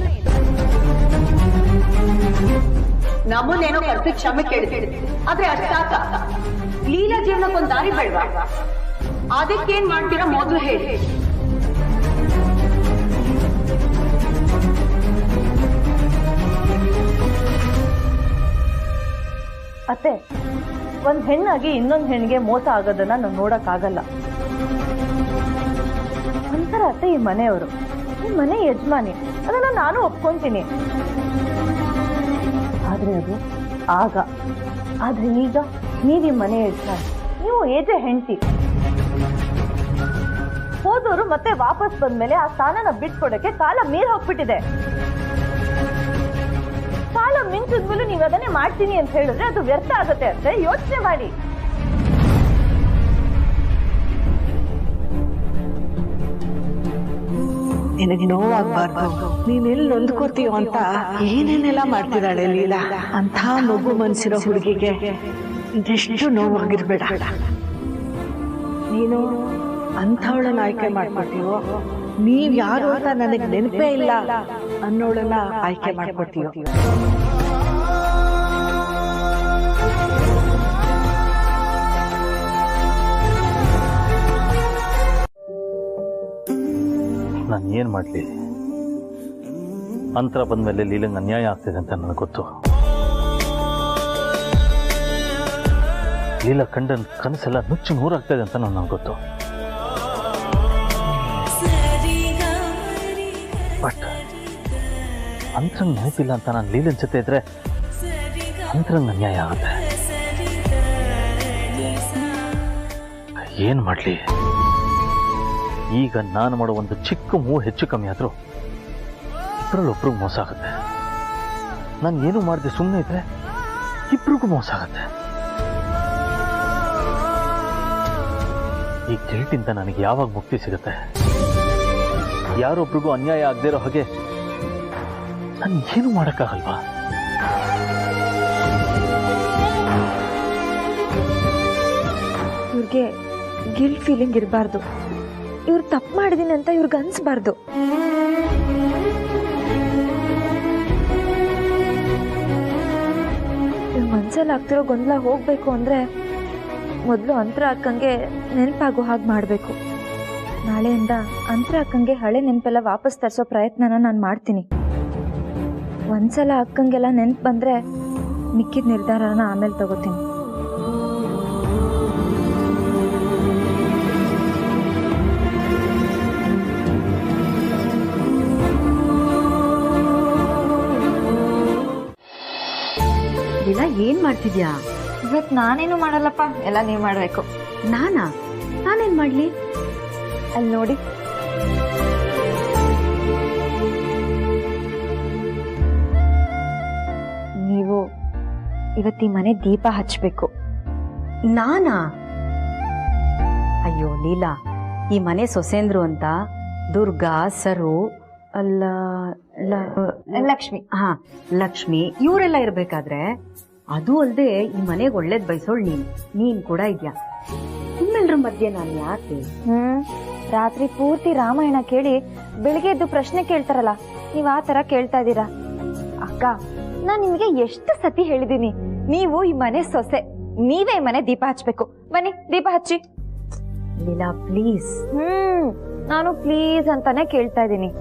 S8: ನಮ್ಮನ್ನೇನೋ ಕರ್ತಿ ಕ್ಷಮೆ ಕೇಳ್ತೀವಿ, ಆದ್ರೆ ಅಷ್ಟಾಕ ಲೀಲಾ ಜೀವನಕ್ಕೊಂದ್ ದಾರಿ ಬೇಡವಾ? ಅದಕ್ಕೇನ್ ಮಾಡ್ತೀರಾ ಮೊದಲು ಹೇಳಿ.
S7: ಅತ್ತೆ, ಒಂದ್ ಹೆಣ್ಣಾಗಿ ಇನ್ನೊಂದ್ ಹೆಣ್ಣಿಗೆ ಮೋಸ ಆಗೋದನ್ನ ನಾವು ನೋಡಕ್ ಆಗಲ್ಲ. ಒಂಥರ ಅತ್ತೆ ಈ ಮನೆಯವರು, ಈ ಮನೆ ಯಜಮಾನಿ, ಅದನ್ನ ನಾನು ಒಪ್ಕೊಂತೀನಿ. ಆದ್ರೆ ಅದು ಆಗ, ಆದ್ರೆ ಈಗ ನೀವ್ ಈ ಮನೆ ಯಜಮಾನಿ, ನೀವು ಏಜೆ ಹೆಂಡತಿ. ಹೋದವರು ಮತ್ತೆ ವಾಪಸ್ ಬಂದ್ಮೇಲೆ ಆ ಸ್ಥಾನನ ಬಿಟ್ಕೊಡಕ್ಕೆ ಕಾಲ ಮೀರ್ ಹೋಗ್ಬಿಟ್ಟಿದೆ. ಕಾಲ ಮಿಂಚಿದ್ಮೇಲೆ ನೀವು ಅದನ್ನೇ ಮಾಡ್ತೀನಿ ಅಂತ ಹೇಳಿದ್ರೆ ಅದು ವ್ಯರ್ಥ ಆಗುತ್ತೆ ಅಂತ ಯೋಚನೆ ಮಾಡಿ. ನಿನಗೆ ನೋವಾಗಬಾರ್ದು, ನೀನೆಲ್ಲಿ ನೊಂದ್ಕೋತೀಯೋ ಅಂತ ಏನೇನೆಲ್ಲ ಮಾಡ್ತಿದ್ದಾಳೆ ಲೀಲಾ. ಅಂತ ಮಗು ಮನ್ಸಿರೋ ಹುಡುಗಿಗೆ ಇದೆಷ್ಟು ನೋವಾಗಿರ್ಬೇಡ. ನೀನು ಅಂಥವಳನ್ನ ಆಯ್ಕೆ ಮಾಡ್ಕೊತೀವೋ, ನೀವ್ ಯಾರು ಅಂತ ನನಗೆ ನೆನಪೇ ಇಲ್ಲ ಅನ್ನೋಳನ್ನ ಆಯ್ಕೆ ಮಾಡ್ಕೊತೀವೋ.
S2: ನಾನು ಏನು ಮಾಡಲಿ? ಅಂತರ ಬಂದಮೇಲೆ ಲೀಲಂಗೆ ಅನ್ಯಾಯ ಆಗ್ತಿದೆ ಅಂತ ನನಗೆ ಗೊತ್ತು. ಲೀಲಾ ಕಂಡ ಕನಸೆಲ್ಲ ನುಚ್ಚು ನೂರಾಗ್ತಿದೆ ಅಂತ ನನಗೆ ಗೊತ್ತು. ಬಟ್ ಅಂತರಂಗ್ ನೆನಪಿಲ್ಲ ಅಂತ ನಾನು ಲೀಲನ್ ಜೊತೆ ಇದ್ರೆ ಅಂತರಂಗ್ ಅನ್ಯಾಯ ಆಗುತ್ತೆ. ಏನ್ ಮಾಡ್ಲಿ? ಈಗ ನಾನು ಮಾಡೋ ಒಂದು ಚಿಕ್ಕ ಮೂವು ಹೆಚ್ಚು ಕಮ್ಮಿ ಆದ್ರೂ ಇಬ್ಬರಲ್ಲೊಬ್ರಿಗೂ ಮೋಸ ಆಗುತ್ತೆ. ನಾನು ಏನು ಮಾಡಿದೆ ಸುಮ್ಮನೆ ಇದ್ರೆ ಇಬ್ರಿಗೂ ಮೋಸ ಆಗುತ್ತೆ. ಈ ಗಿಲ್ಟಿಂದ ನನಗೆ ಯಾವಾಗ ಮುಕ್ತಿ ಸಿಗುತ್ತೆ? ಯಾರೊಬ್ರಿಗೂ ಅನ್ಯಾಯ ಆಗದೆ ಇರೋ ಹಾಗೆ ನಾನು ಏನು ಮಾಡೋಕ್ಕಾಗಲ್ವಾ?
S1: ಇವ್ರಿಗೆ ಗಿಲ್ಟ್ ಫೀಲಿಂಗ್ ಇರಬಾರ್ದು. ಇವ್ರು ತಪ್ಪು ಮಾಡಿದೀನಿ ಅಂತ ಇವ್ರಿಗೆ ಅನ್ಸ್ಬಾರ್ದು. ಇವ್ರ ಮನ್ಸಲ್ಲಿ ಆಗ್ತಿರೋ ಗೊಂದಲ ಹೋಗ್ಬೇಕು ಅಂದ್ರೆ ಮೊದಲು ಅಂತರ ಅಕ್ಕಂಗೆ ನೆನಪಾಗೋ ಹಾಗೆ ಮಾಡಬೇಕು. ನಾಳೆಯಿಂದ ಅಂತರ ಅಕ್ಕಂಗೆ ಹಳೆ ನೆನಪೆಲ್ಲ ವಾಪಸ್ ತರಿಸೋ ಪ್ರಯತ್ನನ ನಾನು ಮಾಡ್ತೀನಿ. ಒಂದ್ಸಲ ಅಕ್ಕಂಗೆಲ್ಲ ನೆನಪು ಬಂದ್ರೆ ಮಿಕ್ಕಿದ ನಿರ್ಧಾರನ ಆಮೇಲೆ ತಗೋತೀನಿ.
S8: ಲೀಲಾ, ಏನ್ ಮಾಡ್ತಿದ್ಯಾ?
S1: ಇವತ್ತು ನಾನೇನು ಮಾಡಲ್ಲಪ್ಪ, ಎಲ್ಲ ನೀವು ಮಾಡಬೇಕು.
S8: ನಾನೇನ್ ಮಾಡ್ಲಿ?
S1: ಅಲ್ಲಿ ನೋಡಿ, ನೀವು ಇವತ್ತಿ ಮನೆ ದೀಪ ಹಚ್ಚಬೇಕು.
S8: ನಾನಾ? ಅಯ್ಯೋ ಲೀಲಾ, ಈ ಮನೆ ಸೊಸೇಂದ್ರು ಅಂತ ದುರ್ಗಾ, ಸರು, ಅಲ್ಲ
S1: ಲಕ್ಷ್ಮಿ,
S8: ಲಕ್ಷ್ಮಿ ಇವರೆಲ್ಲ ಇರ್ಬೇಕಾದ್ರೆ, ಅದು ಅಲ್ಲದೆ ಈ ಮನೆಗೆ ಒಳ್ಳೇದ್ ಬಯಸೋಳ್ ನೀನ್ ಕೂಡ ಇದ್ಯಾ. ನಿಮ್ಮೆಲ್ರ ಮಧ್ಯೆ ನಾನು ಯಾಕೆ?
S1: ರಾತ್ರಿ ಪೂರ್ತಿ ರಾಮಾಯಣ ಕೇಳಿ ಬೆಳಿಗ್ಗೆ ಎದ್ದು ಪ್ರಶ್ನೆ ಕೇಳ್ತಾರಲ್ಲ, ನೀವ್ ಆ ತರ ಕೇಳ್ತಾ ಇದ್ದೀರಾ. ಅಕ್ಕ, ನಾನ್ ನಿಮ್ಗೆ ಎಷ್ಟು ಸತಿ ಹೇಳಿದೀನಿ, ನೀವು ಈ ಮನೆ ಸೊಸೆ, ನೀವೇ ಈ ಮನೆ ದೀಪ ಹಚ್ಬೇಕು. ಬನ್ನಿ ದೀಪ ಹಚ್ಚಿ.
S8: ಲೀಲಾ ಪ್ಲೀಸ್.
S1: ನಾನು ಪ್ಲೀಸ್ ಅಂತಾನೆ ಕೇಳ್ತಾ ಇದ್ದೀನಿ.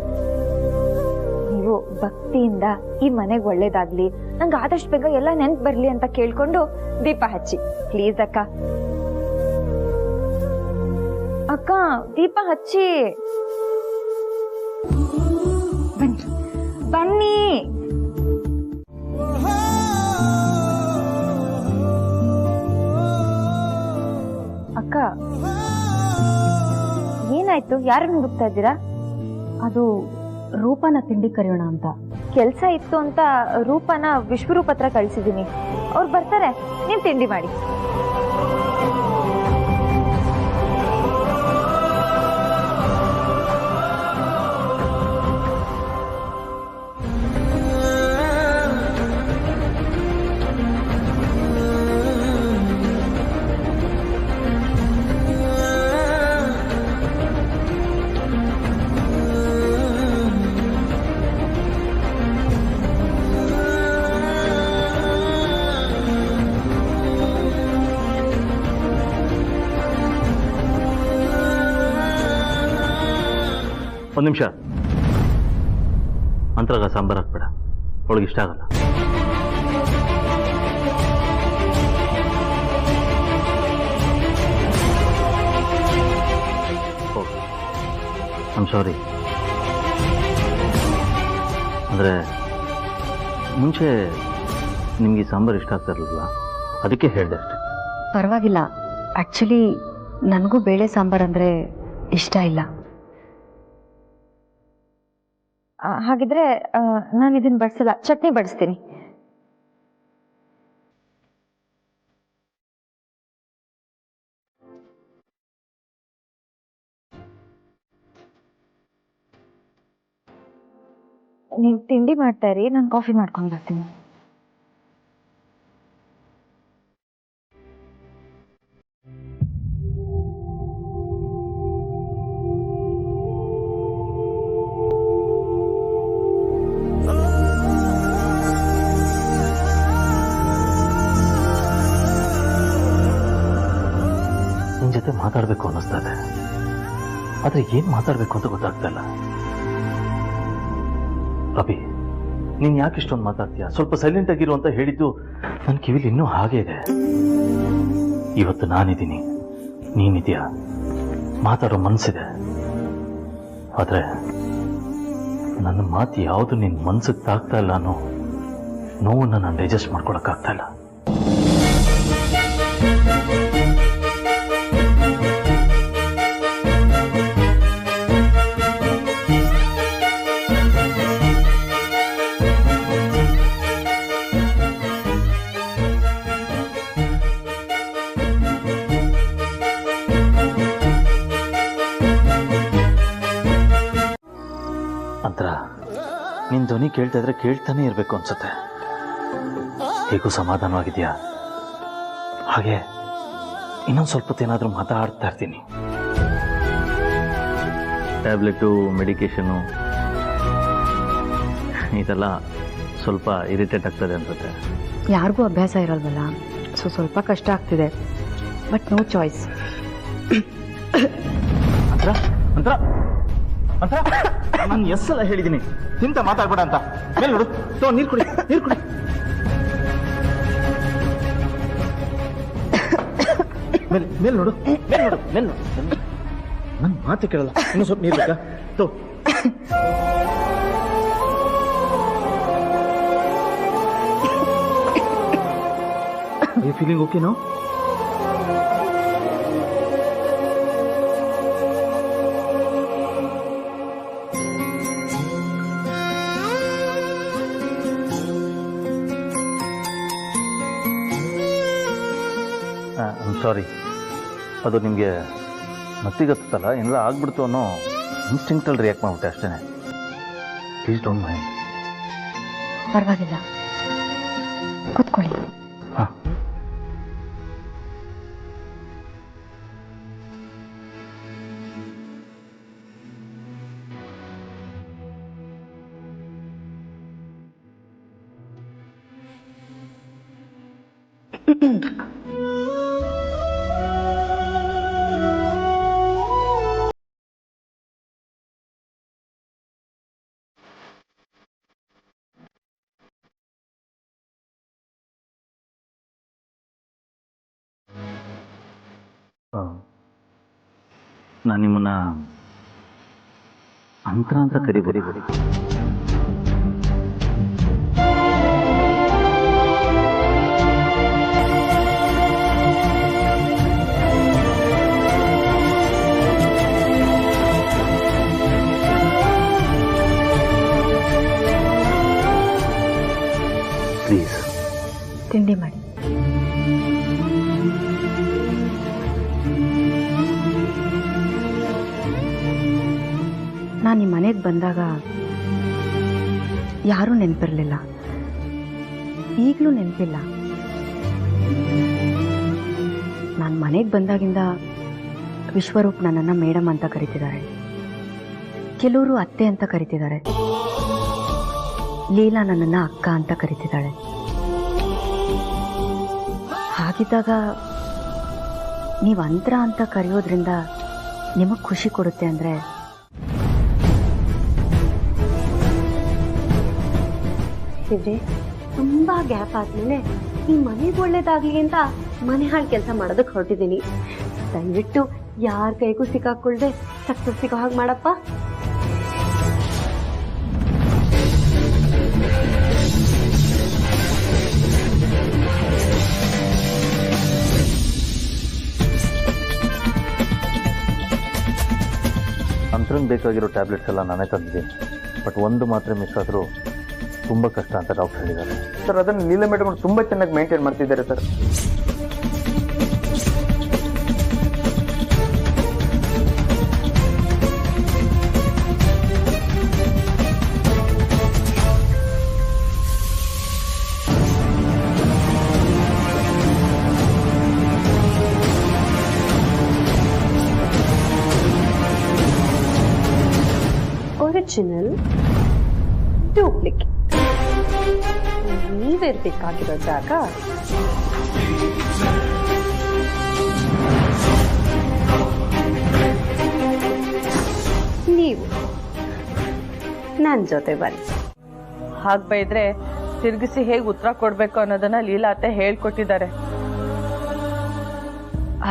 S1: ನೀವು ಭಕ್ತಿಯಿಂದ ಈ ಮನೆಗೆ ಒಳ್ಳೇದಾಗ್ಲಿ, ನಂಗೆ ಆದಷ್ಟು ಬೇಗ ಎಲ್ಲ ನೆನ್ಪು ಬರ್ಲಿ ಅಂತ ಕೇಳ್ಕೊಂಡು ದೀಪ ಹಚ್ಚಿ ಪ್ಲೀಸ್ ಅಕ್ಕ. ಅಕ್ಕ, ದೀಪ ಹಚ್ಚಿ. ಬನ್ನಿ ಬನ್ನಿ. ಅಕ್ಕ, ಏನಾಯ್ತು? ಯಾರನ್ನ ಹುಡುಕ್ತಾ ಇದ್ದೀರಾ?
S8: ಅದು ರೂಪನ ತಿಂಡಿ ಕರೆಯೋಣ ಅಂತ.
S1: ಕೆಲ್ಸ ಇತ್ತು ಅಂತ ರೂಪನ ವಿಶ್ವರೂಪ ಹತ್ರ ಕಳ್ಸಿದೀನಿ. ಅವ್ರು ಬರ್ತಾರೆ, ನೀವ್ ತಿಂಡಿ ಮಾಡಿ.
S2: ಒಂದು ನಿಮಿಷ, ಅಂತರಾಗ ಸಾಂಬಾರ್ ಹಾಕ್ಬೇಡ, ಅವಳಿಗೆ ಇಷ್ಟ ಆಗಲ್ಲ. I'm sorry. ಅಂದರೆ ಮುಂಚೆ ನಿಮಗೆ ಸಾಂಬಾರು ಇಷ್ಟ ಆಗ್ತಾ ಇರಲಿಲ್ಲ, ಅದಕ್ಕೆ ಹೇಳಿದೆ ಅಷ್ಟೆ.
S8: ಪರವಾಗಿಲ್ಲ. ಆಕ್ಚುಲಿ ನನಗೂ ಬೇಳೆ ಸಾಂಬಾರ್ ಅಂದ್ರೆ ಇಷ್ಟ ಇಲ್ಲ.
S1: ಹಾಗಿದ್ರೆ ನಾನು ಇದನ್ನ ಬಡಿಸಲ್ಲ, ಚಟ್ನಿ ಬಡಿಸ್ತೀನಿ. ನೀವು ತಿಂಡಿ ಮಾಡ್ತಾ ಇರಿ, ನಾನು ಕಾಫಿ ಮಾಡ್ಕೊಂಡು ಬರ್ತೀನಿ.
S2: ನಿನ್ ಜೊತೆ ಮಾತಾಡ್ಬೇಕು ಅನ್ನಿಸ್ತಾ ಇದೆ, ಆದ್ರೆ ಏನ್ ಮಾತಾಡ್ಬೇಕು ಅಂತ ಗೊತ್ತಾಗ್ತಾ ಇಲ್ಲ. ಅಭಿ, ನೀನು ಯಾಕೆ ಇಷ್ಟೊಂದು ಮಾತಾಡ್ತೀಯ? ಸ್ವಲ್ಪ ಸೈಲೆಂಟ್ ಆಗಿರು ಅಂತ ಹೇಳಿದ್ದು ನನ್ನ ಕಿವಿಲಿ ಇನ್ನೂ ಹಾಗೆ ಇದೆ. ಇವತ್ತು ನಾನಿದ್ದೀನಿ, ನೀನಿದೆಯಾ, ಮಾತಾಡೋ ಮನಸ್ಸಿದೆ. ಆದರೆ ನನ್ನ ಮಾತು ಯಾವುದು ನಿನ್ನ ಮನ್ಸಿಗೆ ತಾಗ್ತಾ ಇಲ್ಲ ಅನ್ನೋ ನೋವನ್ನು ನಾನು ಡೈಜೆಸ್ಟ್ ಮಾಡ್ಕೊಳಕ್ಕಾಗ್ತಾ ಇಲ್ಲ. ಅಂತರ ನಿನ್ನ ಧ್ವನಿ ಕೇಳ್ತಾ ಇದ್ರೆ ಕೇಳ್ತಾನೆ ಇರಬೇಕು ಅನ್ಸುತ್ತೆ. ಹೇಗೂ ಸಮಾಧಾನವಾಗಿದೆಯಾ? ಹಾಗೆ ಇನ್ನೊಂದು ಸ್ವಲ್ಪ ಹೊತ್ತೇನಾದರೂ ಮಾತಾಡ್ತಾ ಇರ್ತೀನಿ. ಟ್ಯಾಬ್ಲೆಟು, ಮೆಡಿಕೇಶನು ಇದೆಲ್ಲ ಸ್ವಲ್ಪ ಇರಿಟೇಟ್ ಆಗ್ತದೆ ಅನ್ಸುತ್ತೆ.
S6: ಯಾರಿಗೂ ಅಭ್ಯಾಸ ಇರಲ್ವಲ್ಲ, ಸೊ ಸ್ವಲ್ಪ ಕಷ್ಟ ಆಗ್ತಿದೆ. But no choice.
S2: ಅಂತರ ಅಂತರ ಅಂತರ ನಾನು ಎಷ್ಟೆಲ್ಲ ಹೇಳಿದ್ದೀನಿ ಇಂತ ಮಾತಾಡ್ಬೇಡ ಅಂತ. ಮೇಲೆ ನೋಡು, ನೀರು ಕುಡಿ, ನೀರು ಕುಡಿ. ಮೇಲೆ ನೋಡು, ಮೇಲೆ ನೋಡು, ಮೇಲೆ ನೋಡು. ನನ್ನ ಮಾತು ಕೇಳಲ್ಲ. ಇನ್ನೂ ಸ್ವಲ್ಪ ನೀರು ಬೇಕಾ? ತೋ. You feeling okay no? Sorry, ಅದು ನಿಮಗೆ ಮತ್ತಿಗತ್ತಲ್ಲ, ಏನೆಲ್ಲ ಆಗ್ಬಿಡ್ತು ಅನ್ನೋ ಇನ್ಸ್ಟಿಂಕ್ಟಲ್ಲಿ ರಿಯಾಕ್ಟ್ ಮಾಡ್ಬಿಟ್ಟೆ ಅಷ್ಟೇ. Please don't mind.
S6: ಪರವಾಗಿಲ್ಲ, ಕೂತ್ಕೊಳ್ಳಿ.
S2: ಹಾಂ. ನಾನು ನಿಮ್ಮನ್ನ ಅಂತ ಕರಿಬೇಡಿ. ಪ್ಲೀಸ್
S6: ತಿಂಡಿ ಮಾಡಿ. ನಾನು ನಿಮ್ಮ ಮನೆಗೆ ಬಂದಾಗ ಯಾರೂ ನೆನಪಿರಲಿಲ್ಲ, ಈಗಲೂ ನೆನಪಿಲ್ಲ. ನಾನು ಮನೆಗೆ ಬಂದಾಗಿಂದ ವಿಶ್ವರೂಪ್ ನನ್ನನ್ನು ಮೇಡಮ್ ಅಂತ ಕರಿತಿದ್ದಾರೆ, ಕೆಲವರು ಅತ್ತೆ ಅಂತ ಕರಿತಿದ್ದಾರೆ, ಲೀಲಾ ನನ್ನನ್ನು ಅಕ್ಕ ಅಂತ ಕರಿತಿದ್ದಾಳೆ. ಹಾಗಿದ್ದಾಗ ನೀವು ಅಂತರ ಅಂತ ಕರೆಯೋದ್ರಿಂದ ನಿಮಗೆ ಖುಷಿ ಕೊಡುತ್ತೆ ಅಂದರೆ
S9: ತುಂಬಾ ಗ್ಯಾಪ್ ಆದ್ಮೇಲೆ ಈ ಮನೆಗೆ ಒಳ್ಳೇದಾಗ್ಲಿ ಅಂತ ಮನೆ ಹಾಳು ಕೆಲಸ ಮಾಡೋದಕ್ಕೆ ಹೊರಟಿದ್ದೀನಿ. ದಯವಿಟ್ಟು ಯಾರ ಕೈಗೂ ಸಿಕ್ಕಾಕೊಳ್ದೆ ಸಕ್ಸಸ್ ಸಿಗೋ ಹಾಗೆ ಮಾಡಪ್ಪ.
S2: ಅಂತರಂಗೆ ಬೇಕಾಗಿರೋ ಟ್ಯಾಬ್ಲೆಟ್ಸ್ ಎಲ್ಲ ನಾನೇ ತಂದಿದ್ದೀನಿ. ಬಟ್ ಒಂದು ಮಾತ್ರೆ ಮಿಸ್ ಆದರೂ ತುಂಬ ಕಷ್ಟ ಅಂತ ಡಾಕ್ಟರ್ ಹೇಳಿದ್ದಾರೆ.
S13: ಸರ್ ಅದನ್ನು ಲೀಲಾ ಮೇಡಮ್ ತುಂಬ ಚೆನ್ನಾಗಿ ಮೇಂಟೈನ್ ಮಾಡ್ತಿದ್ದಾರೆ ಸರ್.
S9: Original, duplicate. ನೀವಿರ್ಬೇಕಾಗಿರೋ ಜಾಗ ನೀವು ನನ್ನ ಜೊತೆ ಬನ್ನಿ.
S7: ಹಾಗೆ ಬೈದ್ರೆ ತಿರುಗಿಸಿ ಹೇಗೆ ಉತ್ತರ ಕೊಡ್ಬೇಕು ಅನ್ನೋದನ್ನ ಲೀಲಾ ಅತ್ತೆ ಹೇಳ್ಕೊಟ್ಟಿದ್ದಾರೆ.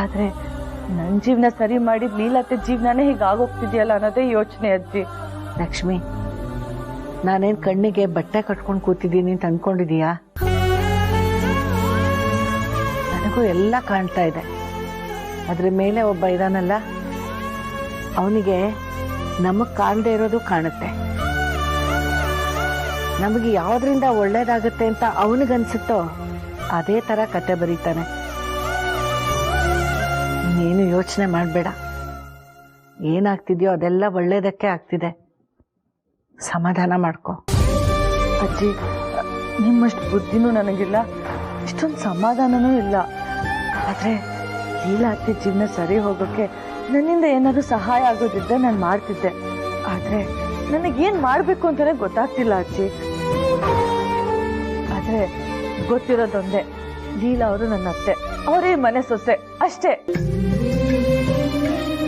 S7: ಆದ್ರೆ ನನ್ ಜೀವನ ಸರಿ ಮಾಡಿದ್ ಲೀಲಾತೆ ಜೀವನನೇ ಹೀಗಾಗೋಗ್ತಿದ್ಯಲ್ಲ ಅನ್ನೋದೇ ಯೋಚನೆ ಅಜ್ಜಿ.
S14: ಲಕ್ಷ್ಮಿ, ನಾನೇನ್ ಕಣ್ಣಿಗೆ ಬಟ್ಟೆ ಕಟ್ಕೊಂಡು ಕೂತಿದ್ದೀನಿ ಅಂತ ಅನ್ಕೊಂಡಿದೀಯಾ? ನನಗೂ ಎಲ್ಲ ಕಾಣ್ತಾ ಇದೆ. ಅದ್ರ ಮೇಲೆ ಒಬ್ಬ ಇದಾನಲ್ಲ, ಅವನಿಗೆ ನಮಗ್ ಕಾಣದೇ ಇರೋದು ಕಾಣುತ್ತೆ. ನಮಗೆ ಯಾವ್ದ್ರಿಂದ ಒಳ್ಳೇದಾಗುತ್ತೆ ಅಂತ ಅವನಿಗನ್ಸುತ್ತೋ ಅದೇ ತರ ಕತೆ ಬರೀತಾನೆ. ನೀನು ಯೋಚನೆ ಮಾಡಬೇಡ. ಏನಾಗ್ತಿದ್ಯೋ ಅದೆಲ್ಲ ಒಳ್ಳೇದಕ್ಕೆ ಆಗ್ತಿದೆ. ಸಮಾಧಾನ ಮಾಡ್ಕೋ.
S7: ಅಜ್ಜಿ, ನಿಮ್ಮಷ್ಟು ಬುದ್ಧಿನೂ ನನಗಿಲ್ಲ, ಇಷ್ಟೊಂದು ಸಮಾಧಾನನೂ ಇಲ್ಲ. ಆದ್ರೆ ಲೀಲಾ ಅತ್ತೆ ಜೀವನ ಸರಿ ಹೋಗೋಕೆ ನನ್ನಿಂದ ಏನಾದ್ರು ಸಹಾಯ ಆಗೋದಿದ್ರೆ ನಾನು ಮಾಡ್ತಿದ್ದೆ. ಆದ್ರೆ ನನಗೇನ್ ಮಾಡ್ಬೇಕು ಅಂತಾನೆ ಗೊತ್ತಾಗ್ತಿಲ್ಲ ಅಜ್ಜಿ. ಆದ್ರೆ ಗೊತ್ತಿರೋದೊಂದೇ, ಲೀಲಾ ಅವರು ನನ್ನ ಅತ್ತೆ, ಅವರೇ ಮನೆ ಸೊಸೆ ಅಷ್ಟೇ.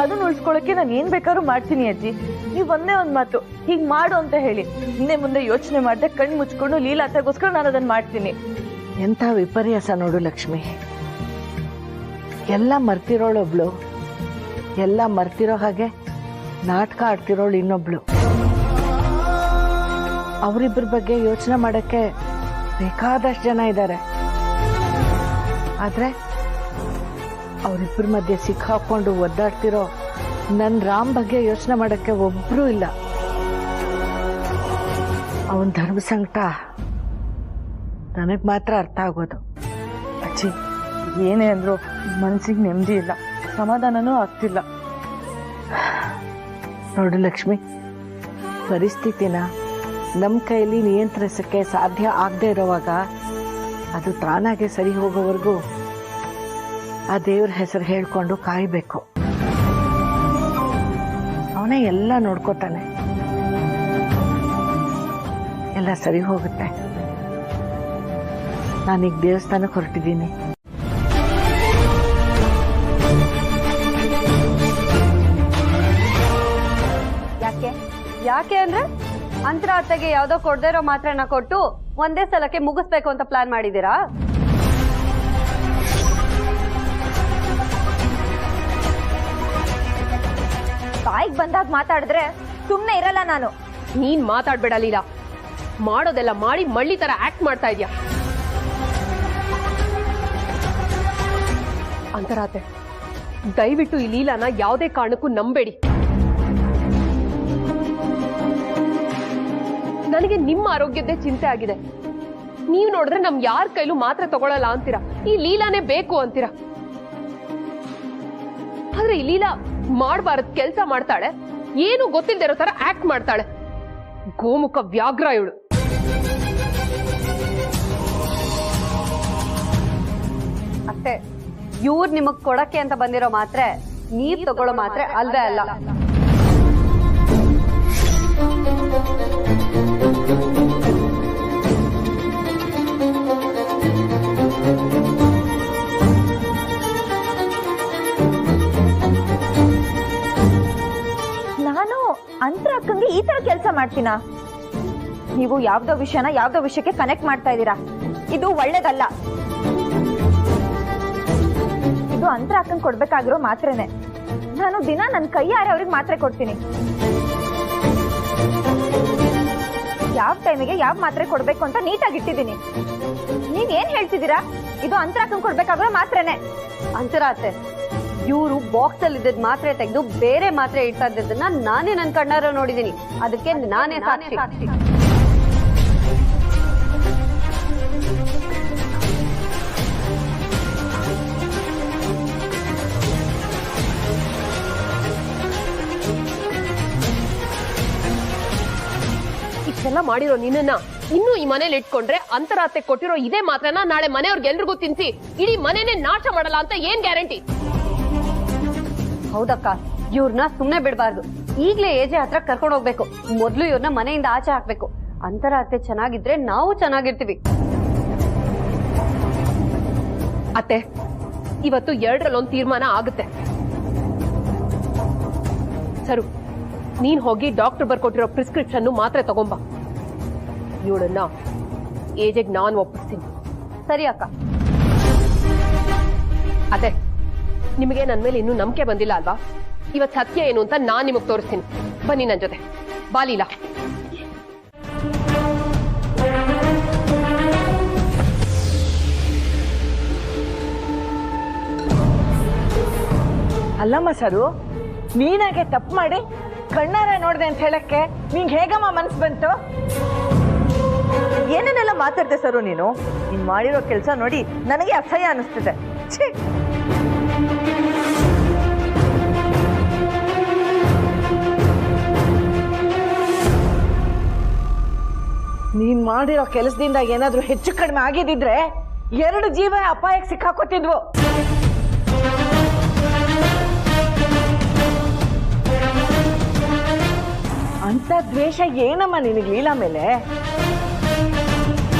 S7: ಅದನ್ನ ಉಳಿಸ್ಕೊಳಕ್ಕೆ ನಾನು ಏನ್ ಬೇಕಾದ್ರೂ ಮಾಡ್ತೀನಿ ಅಜ್ಜಿ. ನೀವ್ ಒಂದೇ ಒಂದ್ ಮಾತು ಹೀಗ್ ಮಾಡು ಅಂತ ಹೇಳಿ ಹಿಂದೆ ಮುಂದೆ ಯೋಚನೆ ಮಾಡ್ದೆ ಕಣ್ ಮುಚ್ಕೊಂಡು ಲೀಲಾ ಅತ್ತೆಗೋಸ್ಕರ ನಾನು ಅದನ್ನ ಮಾಡ್ತೀನಿ.
S14: ಎಂಥ ವಿಪರ್ಯಾಸ ನೋಡು ಲಕ್ಷ್ಮಿ. ಎಲ್ಲ ಮರ್ತಿರೋಳೊಬ್ಳು, ಎಲ್ಲ ಮರ್ತಿರೋ ಹಾಗೆ ನಾಟಕ ಆಡ್ತಿರೋಳು ಇನ್ನೊಬ್ಳು. ಅವರಿಬ್ಬರ ಬಗ್ಗೆ ಯೋಚನೆ ಮಾಡಕ್ಕೆ ಬೇಕಾದಷ್ಟು ಜನ ಇದ್ದಾರೆ. ಆದ್ರೆ ಅವರಿಬ್ಬರ ಮಧ್ಯೆ ಸಿಕ್ಕಾಕೊಂಡು ಒದ್ದಾಡ್ತಿರೋ ನನ್ ರಾಮ್ ಬಗ್ಗೆ ಯೋಚನೆ ಮಾಡಕ್ಕೆ ಒಬ್ರು ಇಲ್ಲ. ಅವನ್ ಧರ್ಮ ಸಂಕಟ ನನಗ್ ಮಾತ್ರ ಅರ್ಥ ಆಗೋದು.
S7: ಅಜ್ಜಿ, ಏನೇ ಅಂದ್ರು ಮನ್ಸಿಗೆ ನೆಮ್ಮದಿ ಇಲ್ಲ, ಸಮಾಧಾನನೂ ಆಗ್ತಿಲ್ಲ.
S14: ನೋಡು ಲಕ್ಷ್ಮಿ, ಪರಿಸ್ಥಿತಿನ ನಮ್ಮ ಕೈಯಲ್ಲಿ ನಿಯಂತ್ರಿಸಕ್ಕೆ ಸಾಧ್ಯ ಆಗದೆ ಇರೋವಾಗ ಅದು ತಾನಾಗೆ ಸರಿ ಹೋಗೋವರೆಗೂ ಆ ದೇವ್ರ ಹೆಸರು ಹೇಳ್ಕೊಂಡು ಕಾಯ್ಬೇಕು. ಅವನೇ ಎಲ್ಲ ನೋಡ್ಕೋತಾನೆ, ಎಲ್ಲ ಸರಿ ಹೋಗುತ್ತೆ. ನಾನೀಗ ದೇವಸ್ಥಾನಕ್ಕೆ ಹೊರಟಿದ್ದೀನಿ.
S9: ಯಾಕೆ ಅಂದ್ರೆ ಅಂತರ ಅತ್ತೆಗೆ ಯಾವ್ದೋ ಕೊಡದೇ ಇರೋ ಮಾತ್ರನ ಕೊಟ್ಟು ಒಂದೇ ಸಲಕ್ಕೆ ಮುಗಿಸ್ಬೇಕು ಅಂತ ಪ್ಲಾನ್ ಮಾಡಿದೀರಾ?
S1: ಬಾಯಿಗೆ ಬಂದಾಗ ಮಾತಾಡಿದ್ರೆ ಸುಮ್ನೆ ಇರಲ್ಲ ನಾನು.
S3: ನೀನ್ ಮಾತಾಡ್ಬೇಡ ಲೀಲಾ. ಮಾಡೋದೆಲ್ಲ ಮಾಡಿ ಮಳ್ಳಿ ತರ ಆಕ್ಟ್ ಮಾಡ್ತಾ ಇದ್ಯಾ. ಅಂತರಾತೆ, ದಯವಿಟ್ಟು ಈ ಲೀಲಾನ ಯಾವುದೇ ಕಾರಣಕ್ಕೂ ನಂಬೇಡಿ. ನನಗೆ ನಿಮ್ಮ ಆರೋಗ್ಯದ್ದೇ ಚಿಂತೆ ಆಗಿದೆ. ನೀವು ನೋಡಿದ್ರೆ ನಮ್ ಯಾರ ಕೈಲೂ ಮಾತ್ರೆ ತಗೊಳಲ್ಲ ಅಂತೀರಾ, ಈ ಲೀಲಾನೇ ಬೇಕು ಅಂತೀರಾ. ಆದ್ರೆ ಈ ಲೀಲಾ ಮಾಡಬಾರದ್ ಕೆಲ್ಸ ಮಾಡ್ತಾಳೆ, ಏನು ಗೊತ್ತಿಲ್ಲದೆ ಇರೋ ತರ ಆಕ್ಟ್ ಮಾಡ್ತಾಳೆ. ಗೋಮುಖ ವ್ಯಾಘ್ರ ಇವಳು.
S9: ಅತ್ತೆ, ಇವ್ರು ನಿಮಗ್ ಕೊಡಕ್ಕೆ ಅಂತ ಬಂದಿರೋ ಮಾತ್ರೆ ನೀವ್ ತಗೊಳ್ಳೋ ಮಾತ್ರೆ ಅಲ್ವೇ ಅಲ್ಲ.
S1: ನಾನು ಅಂತರ ಅಕ್ಕಂಗೆ ಈ ತರ ಕೆಲಸ ಮಾಡ್ತೀನ? ನೀವು ಯಾವ್ದೋ ವಿಷಯನ ಯಾವ್ದೋ ವಿಷಯಕ್ಕೆ ಕನೆಕ್ಟ್ ಮಾಡ್ತಾ ಇದ್ದೀರಾ. ಇದು ಒಳ್ಳೇದಲ್ಲ. ಇದು ಅಂತರ ಅಕ್ಕಂಗೆ ಕೊಡ್ಬೇಕಾಗಿರೋ ಮಾತ್ರೆನೆ. ನಾನು ದಿನ ನನ್ನ ಕೈಯಾರೆ ಅವ್ರಿಗೆ ಮಾತ್ರೆ ಕೊಡ್ತೀನಿ. ಯಾವ ಟೈಮಿಗೆ ಯಾವ ಮಾತ್ರೆ ಕೊಡ್ಬೇಕು ಅಂತ ನೀಟಾಗಿ ಇಟ್ಟಿದ್ದೀನಿ. ನೀವೇನ್ ಹೇಳ್ತಿದ್ದೀರಾ? ಇದು ಅಂತರ ಅಕ್ಕಂಗೆ ಕೊಡ್ಬೇಕಾಗಿರೋ ಮಾತ್ರೆನೆ.
S9: ಅಂತರ ಅತ್ತೆ, ಇವರು ಬಾಕ್ಸ್ ಅಲ್ಲಿ ಇದ್ದ ಮಾತ್ರೆ ತೆಗೆದು ಬೇರೆ ಮಾತ್ರೆ ಇಡ್ತಾ ಇದ್ದದನ್ನ ನಾನೇ ನನ್ನ ಕಣ್ಣಾರ ನೋಡಿದೀನಿ. ಅದಕ್ಕೆ ನಾನೇ ಸಾಕ್ಷಿ.
S3: ಇಷ್ಟೆಲ್ಲ ಮಾಡಿರೋ ನಿನ್ನ ಇನ್ನೂ ಈ ಮನೇಲಿ ಇಟ್ಕೊಂಡ್ರೆ ಅಂತರಾತೆ ಕೊಟ್ಟಿರೋ ಇದೇ ಮಾತ್ರನ ನಾಳೆ ಮನೆಯವ್ರಿಗೆಲ್ರಿಗೂ ತಿನ್ಸಿ ಇಡೀ ಮನೆನೇ ನಾಶ ಮಾಡಲ್ಲ ಅಂತ ಏನ್ ಗ್ಯಾರಂಟಿ?
S9: ಹೌದಕ್ಕ, ಇವ್ರನ್ನ ಸುಮ್ನೆ ಬಿಡಬಾರ್ದು. ಈಗ್ಲೇ ಏಜೆ ಹತ್ರ ಕರ್ಕೊಂಡು ಹೋಗ್ಬೇಕು. ಮೊದ್ಲು ಇವ್ರನ್ನ ಮನೆಯಿಂದ ಆಚೆ ಹಾಕ್ಬೇಕು. ಅಂತರ ಅತ್ತೆ ಚೆನ್ನಾಗಿದ್ರೆ ನಾವು ಚೆನ್ನಾಗಿರ್ತೀವಿ.
S3: ಅತ್ತೆ, ಇವತ್ತು 2ರಲ್ಲಿ 1 ತೀರ್ಮಾನ ಆಗುತ್ತೆ. ಸರು, ನೀನ್ ಹೋಗಿ ಡಾಕ್ಟರ್ ಬರ್ಕೊಟ್ಟಿರೋ ಪ್ರಿಸ್ಕ್ರಿಪ್ಷನ್ ಮಾತ್ರೆ ತಗೊಂಬ. ಇವಳನ್ನ ಏಜೆಗ್ ನಾನು ಒಪ್ಪಿಸ್ತೀನಿ.
S12: ಸರಿ ಅಕ್ಕ.
S3: ಅದೇ ನಿಮಗೆ ನನ್ನ ಮೇಲೆ ಇನ್ನೂ ನಂಬಿಕೆ ಬಂದಿಲ್ಲ ಅಲ್ವಾ? ಇವತ್ತು ಸತ್ಯ ಏನು ಅಂತ ನಾನ್ ನಿಮಗ್ ತೋರಿಸ್ತೀನಿ. ಬನ್ನಿ ನನ್ನ ಜೊತೆ. ಬಾಲಿಲ್ಲ
S14: ಅಲ್ಲಮ್ಮ ಸರು, ನೀನಾಗೆ ತಪ್ಪು ಮಾಡಿ ಕಣ್ಣಾರ ನೋಡ್ದೆ ಅಂತ ಹೇಳಕ್ಕೆ ನಿಂಗೆ ಹೇಗಮ್ಮ ಮನ್ಸು ಬಂತು? ಏನೇನೆಲ್ಲ ಮಾತಾಡ್ದೆ ಸರು ನೀನು? ನೀನ್ ಮಾಡಿರೋ ಕೆಲಸ ನೋಡಿ ನನಗೆ ಅಸಹ್ಯ ಅನಿಸ್ತಿದೆ. ಛೀ! ನೀನ್ ಮಾಡಿರೋ ಕೆಲಸದಿಂದ ಏನಾದ್ರೂ ಹೆಚ್ಚು ಕಡಿಮೆ ಆಗಿದ್ದಿದ್ರೆ 2 ಜೀವ ಅಪಾಯಕ್ಕೆ ಸಿಕ್ಕಾಕೋತಿದ್ವು. ಅಂತ ದ್ವೇಷ ಏನಮ್ಮ ನಿನಗೆ ಲೀಲಾ ಮೇಲೆ?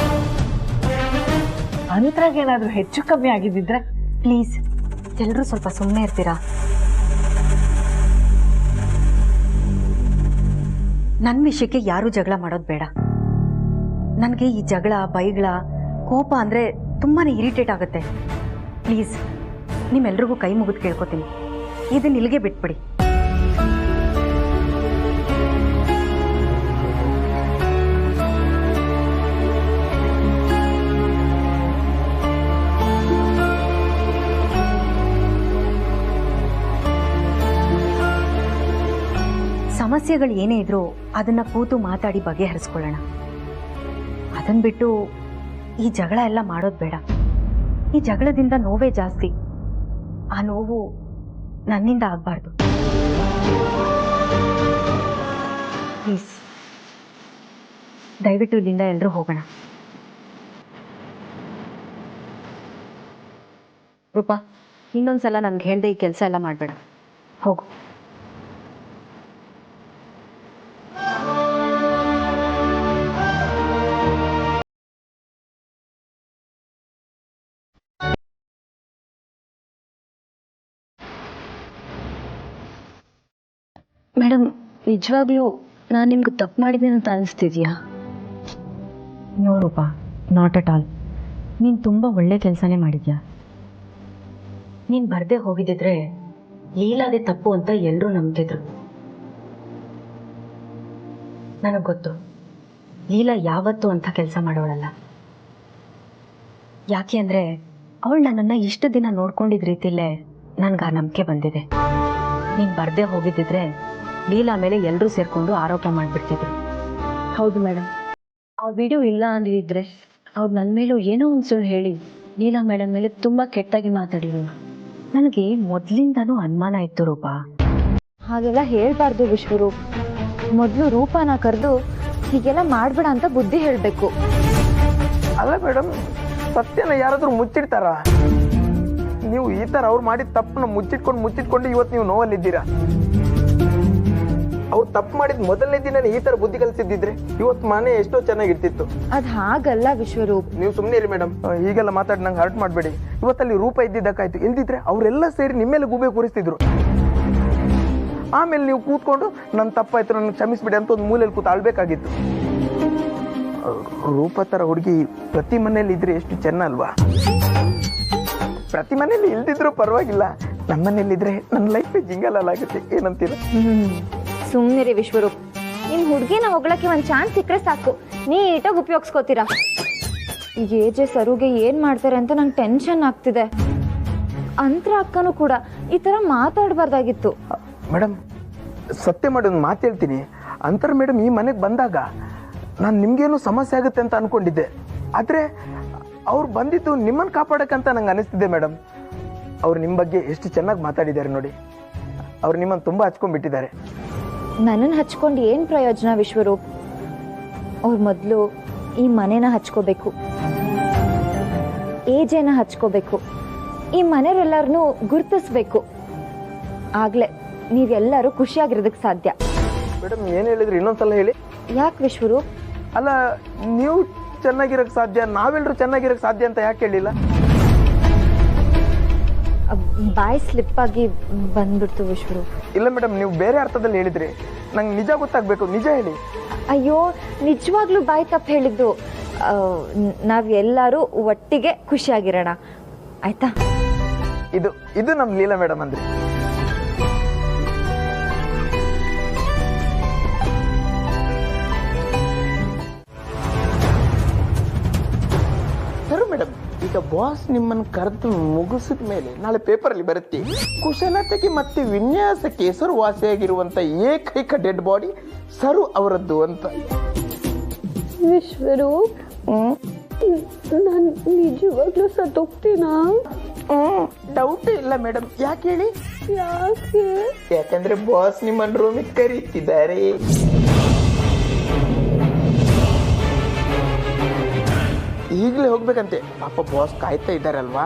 S14: ಅಂತರಾಗೇನಾದ್ರೂ ಹೆಚ್ಚು ಕಮ್ಮಿ ಆಗಿದ್ದಿದ್ರೆ?
S1: ಪ್ಲೀಸ್ ಎಲ್ಲರೂ ಸ್ವಲ್ಪ ಸುಮ್ಮನೆ ಇರ್ತೀರಾ? ನನ್ನ ವಿಷಯಕ್ಕೆ ಯಾರೂ ಜಗಳ ಮಾಡೋದು ಬೇಡ. ನನಗೆ ಈ ಜಗಳ, ಬೈಗಳ, ಕೋಪ ಅಂದರೆ ತುಂಬಾ ಇರಿಟೇಟ್ ಆಗುತ್ತೆ. ಪ್ಲೀಸ್ ನಿಮ್ಮೆಲ್ರಿಗೂ ಕೈ ಮುಗಿದು ಕೇಳ್ಕೊತೀನಿ, ಇದನ್ನ ಇಲ್ಲಿಗೆ ಬಿಟ್ಬಿಡಿ. ಸಮಸ್ಯೆಗಳು ಏನೇ ಇದ್ರೂ ಅದನ್ನ ಕೂತು ಮಾತಾಡಿ ಬಗೆಹರಿಸ್ಕೊಳ್ಳೋಣ. ಅದನ್ನ ಬಿಟ್ಟು ಈ ಜಗಳ ಎಲ್ಲ ಮಾಡೋದು ಬೇಡ. ಈ ಜಗಳದಿಂದ ನೋವೇ ಜಾಸ್ತಿ. ಆ ನೋವು ನನ್ನಿಂದ ಆಗಬಾರ್ದು. ಪ್ಲೀಸ್ ದಯವಿಟ್ಟು ಇಲ್ಲಿಂದ ಎಲ್ಲರೂ ಹೋಗೋಣ. ರೂಪಾ, ಇನ್ನೊಂದ್ಸಲ ನನ್ಗೆ ಹೇಳ್ದೆ ಈ ಕೆಲಸ ಎಲ್ಲ ಮಾಡಬೇಡ. ಹೋಗು.
S6: ಮೇಡಮ್, ನಿಜವಾಗ್ಲೂ ನಾನು ನಿಮ್ಗೆ ತಪ್ಪು ಮಾಡಿದ್ದೇನೆ ಅಂತ ಅನಿಸ್ತಿದ್ಯಾ?
S1: ನೋಡಪ್ಪ, ನಾಟ್ ಅಟ್ ಆಲ್. ನೀನು ತುಂಬ ಒಳ್ಳೆ ಕೆಲಸನೇ ಮಾಡಿದ್ಯಾ. ನೀನು ಬರದೇ ಹೋಗಿದ್ದಿದ್ರೆ ಲೀಲಾದೇ ತಪ್ಪು ಅಂತ ಎಲ್ಲರೂ ನಂಬ್ತಿದ್ರು. ನನಗೆ ಗೊತ್ತು, ಲೀಲಾ ಯಾವತ್ತೂ ಅಂಥ ಕೆಲಸ ಮಾಡೋಳಲ್ಲ. ಯಾಕೆ ಅಂದರೆ ಅವಳು ನನ್ನನ್ನು ಇಷ್ಟು ದಿನ ನೋಡ್ಕೊಂಡಿದ್ದ ರೀತಿಯಲ್ಲೇ ನನಗೆ ಆ ನಂಬಿಕೆ ಬಂದಿದೆ. ನೀನು ಬರದೇ ಹೋಗಿದ್ದಿದ್ರೆ ಲೀಲಾ ಮೇಲೆ ಎಲ್ಲರೂ ಸೇರಿಕೊಂಡು ಆರೋಪ ಮಾಡಿಬಿಡ್ತಿದ್ರು.
S6: ಹೌದು ಮೇಡಮ್, ಆ ವಿಡಿಯೋ ಇಲ್ಲ ಅಂದಿದ್ರೆ ಅವ್ರು ನನ್ನ ಮೇಲೂ ಏನೋ ಒಂದು ಸುಳ್ಳು ಹೇಳಿ ಲೀಲಾ ಮೇಡಮ್ ಮೇಲೆ ತುಂಬ ಕೆಟ್ಟಾಗಿ ಮಾತಾಡಿದ್ರು.
S1: ನನಗೆ ಮೊದಲಿಂದನೂ ಅನುಮಾನ ಇತ್ತು ರೂಪಾ.
S7: ಹಾಗೆಲ್ಲ ಹೇಳ್ಬಾರ್ದು ವಿಶ್ವರೂಪ್. ಮೊದಲು ರೂಪಾನ ಕರೆದು ಹೀಗೆಲ್ಲ ಮಾಡಬೇಡ ಅಂತ ಬುದ್ಧಿ ಹೇಳಬೇಕು.
S5: ಅಲ್ಲ ಮೇಡಮ್, ಸತ್ಯನ ಯಾರಾದ್ರೂ ಮುಚ್ಚಿಡ್ತಾರ? ನೀವು ಈ ತರ ಅವ್ರು ಮಾಡಿದ ತಪ್ಪನ್ನ ಮುಚ್ಚಿಟ್ಕೊಂಡು ಇವತ್ತು ನೀವು ನೋವಲ್ಲಿದ್ದೀರಾ. ಅವ್ರು ತಪ್ಪು ಮಾಡಿದ ಮೊದಲನೇ ದಿನ ಈ ತರ ಬುದ್ಧಿ ಕಲಿಸಿದ್ದಿದ್ರೆ ಇವತ್ತು ಮನೆ ಎಷ್ಟೋ ಚೆನ್ನಾಗಿರ್ತಿತ್ತು.
S7: ಅದ್ ಹಾಗಲ್ಲ ವಿಶ್ವರೂಪ್.
S5: ನೀವು ಸುಮ್ಮನೆ ಇರಿ ಮೇಡಮ್, ಹೀಗೆಲ್ಲ ಮಾತಾಡಿ ನಂಗೆ ಹರ್ಟ್ ಮಾಡಬೇಡಿ. ಇವತ್ತಲ್ಲಿ ರೂಪ ಇದ್ದಿದ್ದಕ್ಕಾಯ್ತು, ಇಲ್ದಿದ್ರೆ ಅವರೆಲ್ಲ ಸೇರಿ ನಿಮ್ಮೇಲೆ ಗೂಬೆ ಕೂರಿಸ್ತಿದ್ರು. ಆಮೇಲೆ ನೀವು ಕೂತ್ಕೊಂಡು ನನ್ನ ತಪ್ಪಾಯ್ತು, ನನ್ನ ಕ್ಷಮಿಸ್ಬಿಡಿ ಅಂತ ಒಂದು ಮೂಲೆಯಲ್ಲಿ ಕೂತು ಆಳ್ಬೇಕಾಗಿತ್ತು. ರೂಪ ತರ ಹುಡುಗಿ ಪ್ರತಿ ಮನೇಲಿ ಇದ್ರೆ ಎಷ್ಟು ಚೆನ್ನ ಅಲ್ವಾ? ಪ್ರತಿ ಮನೇಲಿ ಇಲ್ದಿದ್ರು ಪರವಾಗಿಲ್ಲ, ನಮ್ಮ ಮನೇಲಿದ್ರೆ ನನ್ನ ಲೈಫ್ ಜಿಂಗಲಾಗುತ್ತೆ. ಏನಂತೀರ?
S7: ಸುಮ್ಮನಿರಿ ವಿಶ್ವರೂಪ್. ನಿಮ್ ಹುಡುಗಿನ ಹೊಗಳಕ್ಕೆ ಒಂದ್ ಚಾನ್ಸ್ ಸಿಕ್ಕರೆ ಸಾಕು, ನೀಟಾಗಿ ಉಪಯೋಗಿಸ್ಕೋತೀರಾ. ಈಗ ಏಜೆ ಸರುಗೆ ಏನ್ ಮಾಡ್ತಾರೆ ಅಂತ ನಂಗೆ ಟೆನ್ಷನ್ ಆಗ್ತಿದೆ. ಅಂತರ ಅಕ್ಕನೂ ಕೂಡ ಈ ತರ ಮಾತಾಡಬಾರ್ದಾಗಿತ್ತು.
S5: ಮೇಡಮ್, ಸತ್ಯ ಮಾಡಿ ಒಂದು ಮಾತು ಹೇಳ್ತೀನಿ. ಅಂತರ ಮೇಡಮ್ ಈ ಮನೆಗೆ ಬಂದಾಗ ನಾನು ನಿಮ್ಗೇನು ಸಮಸ್ಯೆ ಆಗುತ್ತೆ ಅಂತ ಅನ್ಕೊಂಡಿದ್ದೆ. ಆದ್ರೆ ಅವ್ರು ಬಂದಿದ್ದು ನಿಮ್ಮನ್ನು ಕಾಪಾಡಕ್ಕಂತ ನಂಗೆ ಅನಿಸ್ತಿದೆ ಮೇಡಮ್. ಅವ್ರು ನಿಮ್ಮ ಬಗ್ಗೆ ಎಷ್ಟು ಚೆನ್ನಾಗಿ ಮಾತಾಡಿದ್ದಾರೆ ನೋಡಿ. ಅವ್ರು ನಿಮ್ಮನ್ನು ತುಂಬಾ ಹಚ್ಕೊಂಡ್ಬಿಟ್ಟಿದ್ದಾರೆ.
S7: ನನ್ನನ್ನು ಹಚ್ಕೊಂಡು ಏನ್ ಪ್ರಯೋಜನ ವಿಶ್ವರೂಪ್? ಅವ್ರು ಮೊದಲು ಈ ಮನೆನ ಹಚ್ಕೋಬೇಕು, ಏಜೆನ ಹಚ್ಕೋಬೇಕು, ಈ ಮನೆಯವರೆಲ್ಲರನ್ನೂ ಗುರ್ತಿಸ್ಬೇಕು. ಆಗ್ಲೇ ನೀವೆಲ್ಲರೂ ಖುಷಿಯಾಗಿರೋದಕ್ಕೆ ಸಾಧ್ಯ.
S5: ಮೇಡಮ್ ಏನ್ ಹೇಳಿದ್ರಿ ಇನ್ನೊಂದ್ಸಲ ಹೇಳಿ.
S7: ಯಾಕೆ ವಿಶ್ವರೂಪ್?
S5: ಅಲ್ಲ, ನೀವು ಚೆನ್ನಾಗಿರಕ್ ಸಾಧ್ಯ, ನಾವೆಲ್ಲರೂ ಚೆನ್ನಾಗಿರಕ್ ಸಾಧ್ಯ ಅಂತ ಯಾಕೆ ಹೇಳಿಲ್ಲ?
S7: ಬಾಯ್ ಸ್ಲಿಪ್ ಆಗಿ ಬಂದ್ಬಿಡ್ತು ವಿಶ್ವರೂಪ್.
S5: ಇಲ್ಲ ಮೇಡಮ್, ನೀವು ಬೇರೆ ಅರ್ಥದಲ್ಲಿ ಹೇಳಿದ್ರಿ. ನಂಗೆ ನಿಜ ಗೊತ್ತಾಗ್ಬೇಕು, ನಿಜ ಹೇಳಿ.
S1: ಅಯ್ಯೋ ನಿಜವಾಗ್ಲೂ ಬಾಯಿ ತಪ್ಪು ಹೇಳಿದ್ದು. ನಾವೆಲ್ಲರೂ ಒಟ್ಟಿಗೆ ಖುಷಿಯಾಗಿರೋಣ ಆಯ್ತಾ?
S13: ಇದು ನಮ್ಮ ಲೀಲಾ ಮೇಡಮ್ ಅಂದ್ರೆ.
S5: ಸರ್ ಮೇಡಮ್, ಈಗ ಬಾಸ್ ನಿಮ್ಮನ್ನು ಕರೆದು ಮುಗಿಸಿದ ಮೇಲೆ ನಾಳೆ ಪೇಪರಲ್ಲಿ ಬರುತ್ತೆ, ಕುಶಲತೆಗೆ ಮತ್ತೆ ವಿನ್ಯಾಸಕ್ಕೆ ಹೆಸರುವಾಸಿಯಾಗಿರುವಂತ ಏಕೈಕ ಡೆಡ್ ಬಾಡಿ ಸರು ಅವರದ್ದು ಅಂತ.
S9: ವಿಶ್ವರೂಪ್, ನಾನು ನಿಜವಾಗ್ಲೂ ಸತ್ತೋಗ್ತೀನಾ?
S5: ಡೌಟ್ ಇಲ್ಲ ಮೇಡಮ್. ಯಾಕೆ ಹೇಳಿ?
S9: ಯಾಕೆ?
S5: ಯಾಕಂದ್ರೆ ಬಾಸ್ ನಿಮ್ಮನ್ನು ರೂಮಿಗೆ ಕರೀತಿದ್ದಾರೆ. ಈಗಲೇ ಹೋಗ್ಬೇಕಂತೆ, ಪಾಪ ಬಾಸ್ ಕಾಯ್ತಾ ಇದ್ದಾರಲ್ವಾ.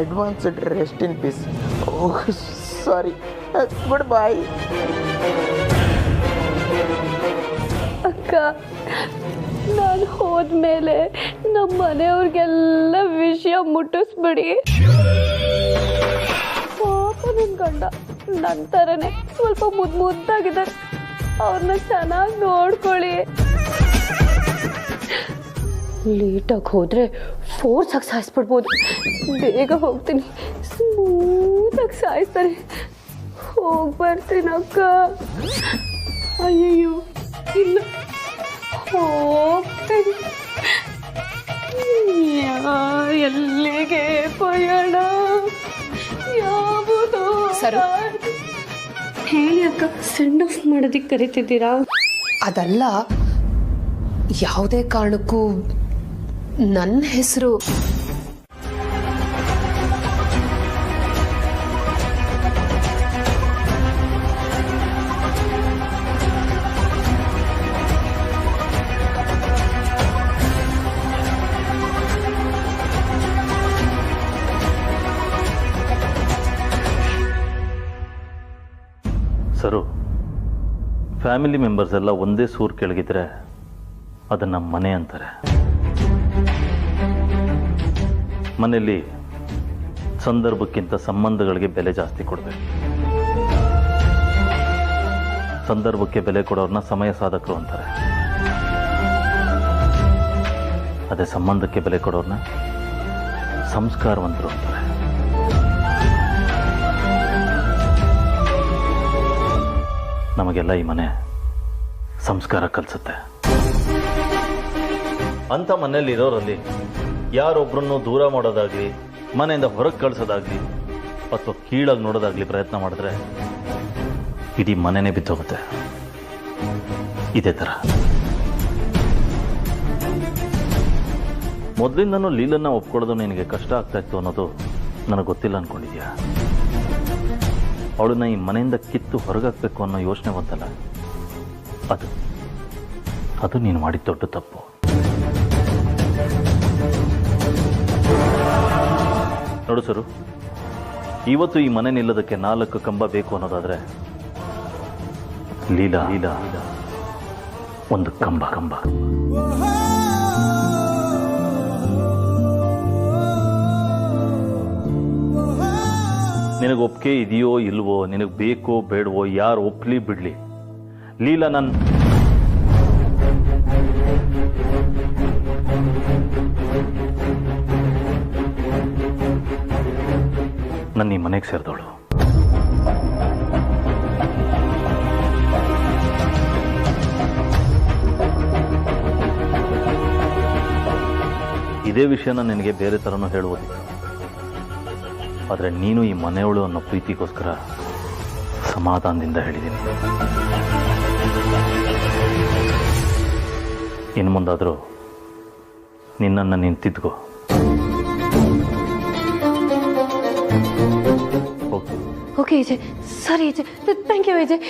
S5: Advanced rest in peace. Oh sorry, goodbye.
S9: ಅಕ್ಕ, ನಾನು ಹೋದ್ಮೇಲೆ ನಮ್ಮ ಮನೆಯವ್ರಿಗೆಲ್ಲ ವಿಷಯ ಮುಟ್ಟಿಸ್ಬಿಡಿ. ಪಾಪ ನಿನ್ ಗಂಡ ನನ್ನ ಥರನೇ ಸ್ವಲ್ಪ ಮುದ್ದಾಗಿದ್ದಾರೆ, ಅವ್ರನ್ನ ಚೆನ್ನಾಗಿ ನೋಡ್ಕೊಳ್ಳಿ. ಲೇಟಾಗಿ ಹೋದ್ರೆ ಫೋರ್ಸಾಗಿ ಸಾಯಿಸ್ಬಿಡ್ಬೋದು. ಬೇಗ ಹೋಗ್ತೀನಿ, ಸ್ಮೂತಾಗಿ ಸಾಯಿಸ್ತಾರೆ. ಹೋಗಿ ಬರ್ತೀನಿ ಅಕ್ಕ. ಅಯ್ಯಯ್ಯೋ ಇಲ್ಲ, ಹೋಗ್ತೀನಿ. ಎಲ್ಲಿಗೆ ಪಯಣ? ಯಾವುದು? ಹೇಳಿ ಅಕ್ಕ, ಸೆಂಡ್ ಆಫ್ ಮಾಡೋದಕ್ಕೆ ಕರಿತಿದ್ದೀರಾ?
S3: ಅದಲ್ಲ, ಯಾವುದೇ ಕಾರಣಕ್ಕೂ ನನ್ನ ಹೆಸರು
S2: ಸರು, ಫ್ಯಾಮಿಲಿ ಮೆಂಬರ್ಸ್ ಎಲ್ಲ ಒಂದೇ ಸೂರು ಕೆಳಗಿದ್ರೆ ಅದನ್ನ ಮನೆ ಅಂತಾರೆ. ಮನೆಯಲ್ಲಿ ಸಂದರ್ಭಕ್ಕಿಂತ ಸಂಬಂಧಗಳಿಗೆ ಬೆಲೆ ಜಾಸ್ತಿ ಕೊಡಬೇಕು. ಸಂದರ್ಭಕ್ಕೆ ಬೆಲೆ ಕೊಡೋರ್ನ ಸಮಯ ಸಾಧಕರು ಅಂತಾರೆ. ಅದೇ ಸಂಬಂಧಕ್ಕೆ ಬೆಲೆ ಕೊಡೋರ್ನ ಸಂಸ್ಕಾರವಂತರು ಅಂತಾರೆ. ನಮಗೆಲ್ಲ ಈ ಮನೆ ಸಂಸ್ಕಾರ ಕಲಿಸುತ್ತೆ. ಅಂಥ ಮನೆಯಲ್ಲಿ ಇರೋರಲ್ಲಿ ಯಾರೊಬ್ಬರನ್ನು ದೂರ ಮಾಡೋದಾಗ್ಲಿ, ಮನೆಯಿಂದ ಹೊರಗೆ ಕಳಿಸೋದಾಗ್ಲಿ ಅಥವಾ ಕೀಳಾಗಿ ನೋಡೋದಾಗ್ಲಿ ಪ್ರಯತ್ನ ಮಾಡಿದ್ರೆ ಇಡೀ ಮನೆನೇ ಬಿದ್ದೋಗುತ್ತೆ. ಇದೇ ಥರ ಮೊದಲಿಂದನೂ ಲೀಲನ್ನ ಒಪ್ಕೊಳ್ಳೋದು ನಿನಗೆ ಕಷ್ಟ ಆಗ್ತಾ ಇತ್ತು ಅನ್ನೋದು ನನಗೆ ಗೊತ್ತಿಲ್ಲ ಅಂದ್ಕೊಂಡಿದ್ಯಾ? ಅವಳನ್ನ ಈ ಮನೆಯಿಂದ ಕಿತ್ತು ಹೊರಗಾಕ್ಬೇಕು ಅನ್ನೋ ಯೋಚನೆ ಬಂತಲ್ಲ, ಅದು ನೀನು ಮಾಡಿದ ದೊಡ್ಡ ತಪ್ಪು. ನೋಡು ಸರು, ಇವತ್ತು ಈ ಮನೆ ನಿಲ್ಲೋದಕ್ಕೆ 4 ಕಂಬ ಬೇಕು ಅನ್ನೋದಾದ್ರೆ ಲೀಲಾ ಒಂದು ಕಂಬ. ನಿನಗೆ ಒಪ್ಪಿಗೆ ಇದೆಯೋ ಇಲ್ವೋ, ನಿನಗೆ ಬೇಕೋ ಬೇಡವೋ, ಯಾರು ಒಪ್ಲಿ ಬಿಡ್ಲಿ, ಲೀಲಾ ನನ್ನ ಈ ಮನೆಗೆ ಸೇರಿದವಳು. ಇದೇ ವಿಷಯನ ನಿನಗೆ ಬೇರೆ ಥರನೂ ಹೇಳುವುದಿಲ್ಲ. ಆದರೆ ನೀನು ಈ ಮನೆಯವಳು ಅನ್ನೋ ಪ್ರೀತಿಗೋಸ್ಕರ ಸಮಾಧಾನದಿಂದ ಹೇಳಿದ್ದೀನಿ. ಇನ್ನು ಮುಂದಾದರೂ ನಿನ್ನನ್ನು ನೀನು ತಿದ್ಕೋ.
S9: ಓಕೆ ವಿಜಯ್, ಸರಿ ವಿಜಯ್, ಥ್ಯಾಂಕ್ ಯು ವಿಜಯ್.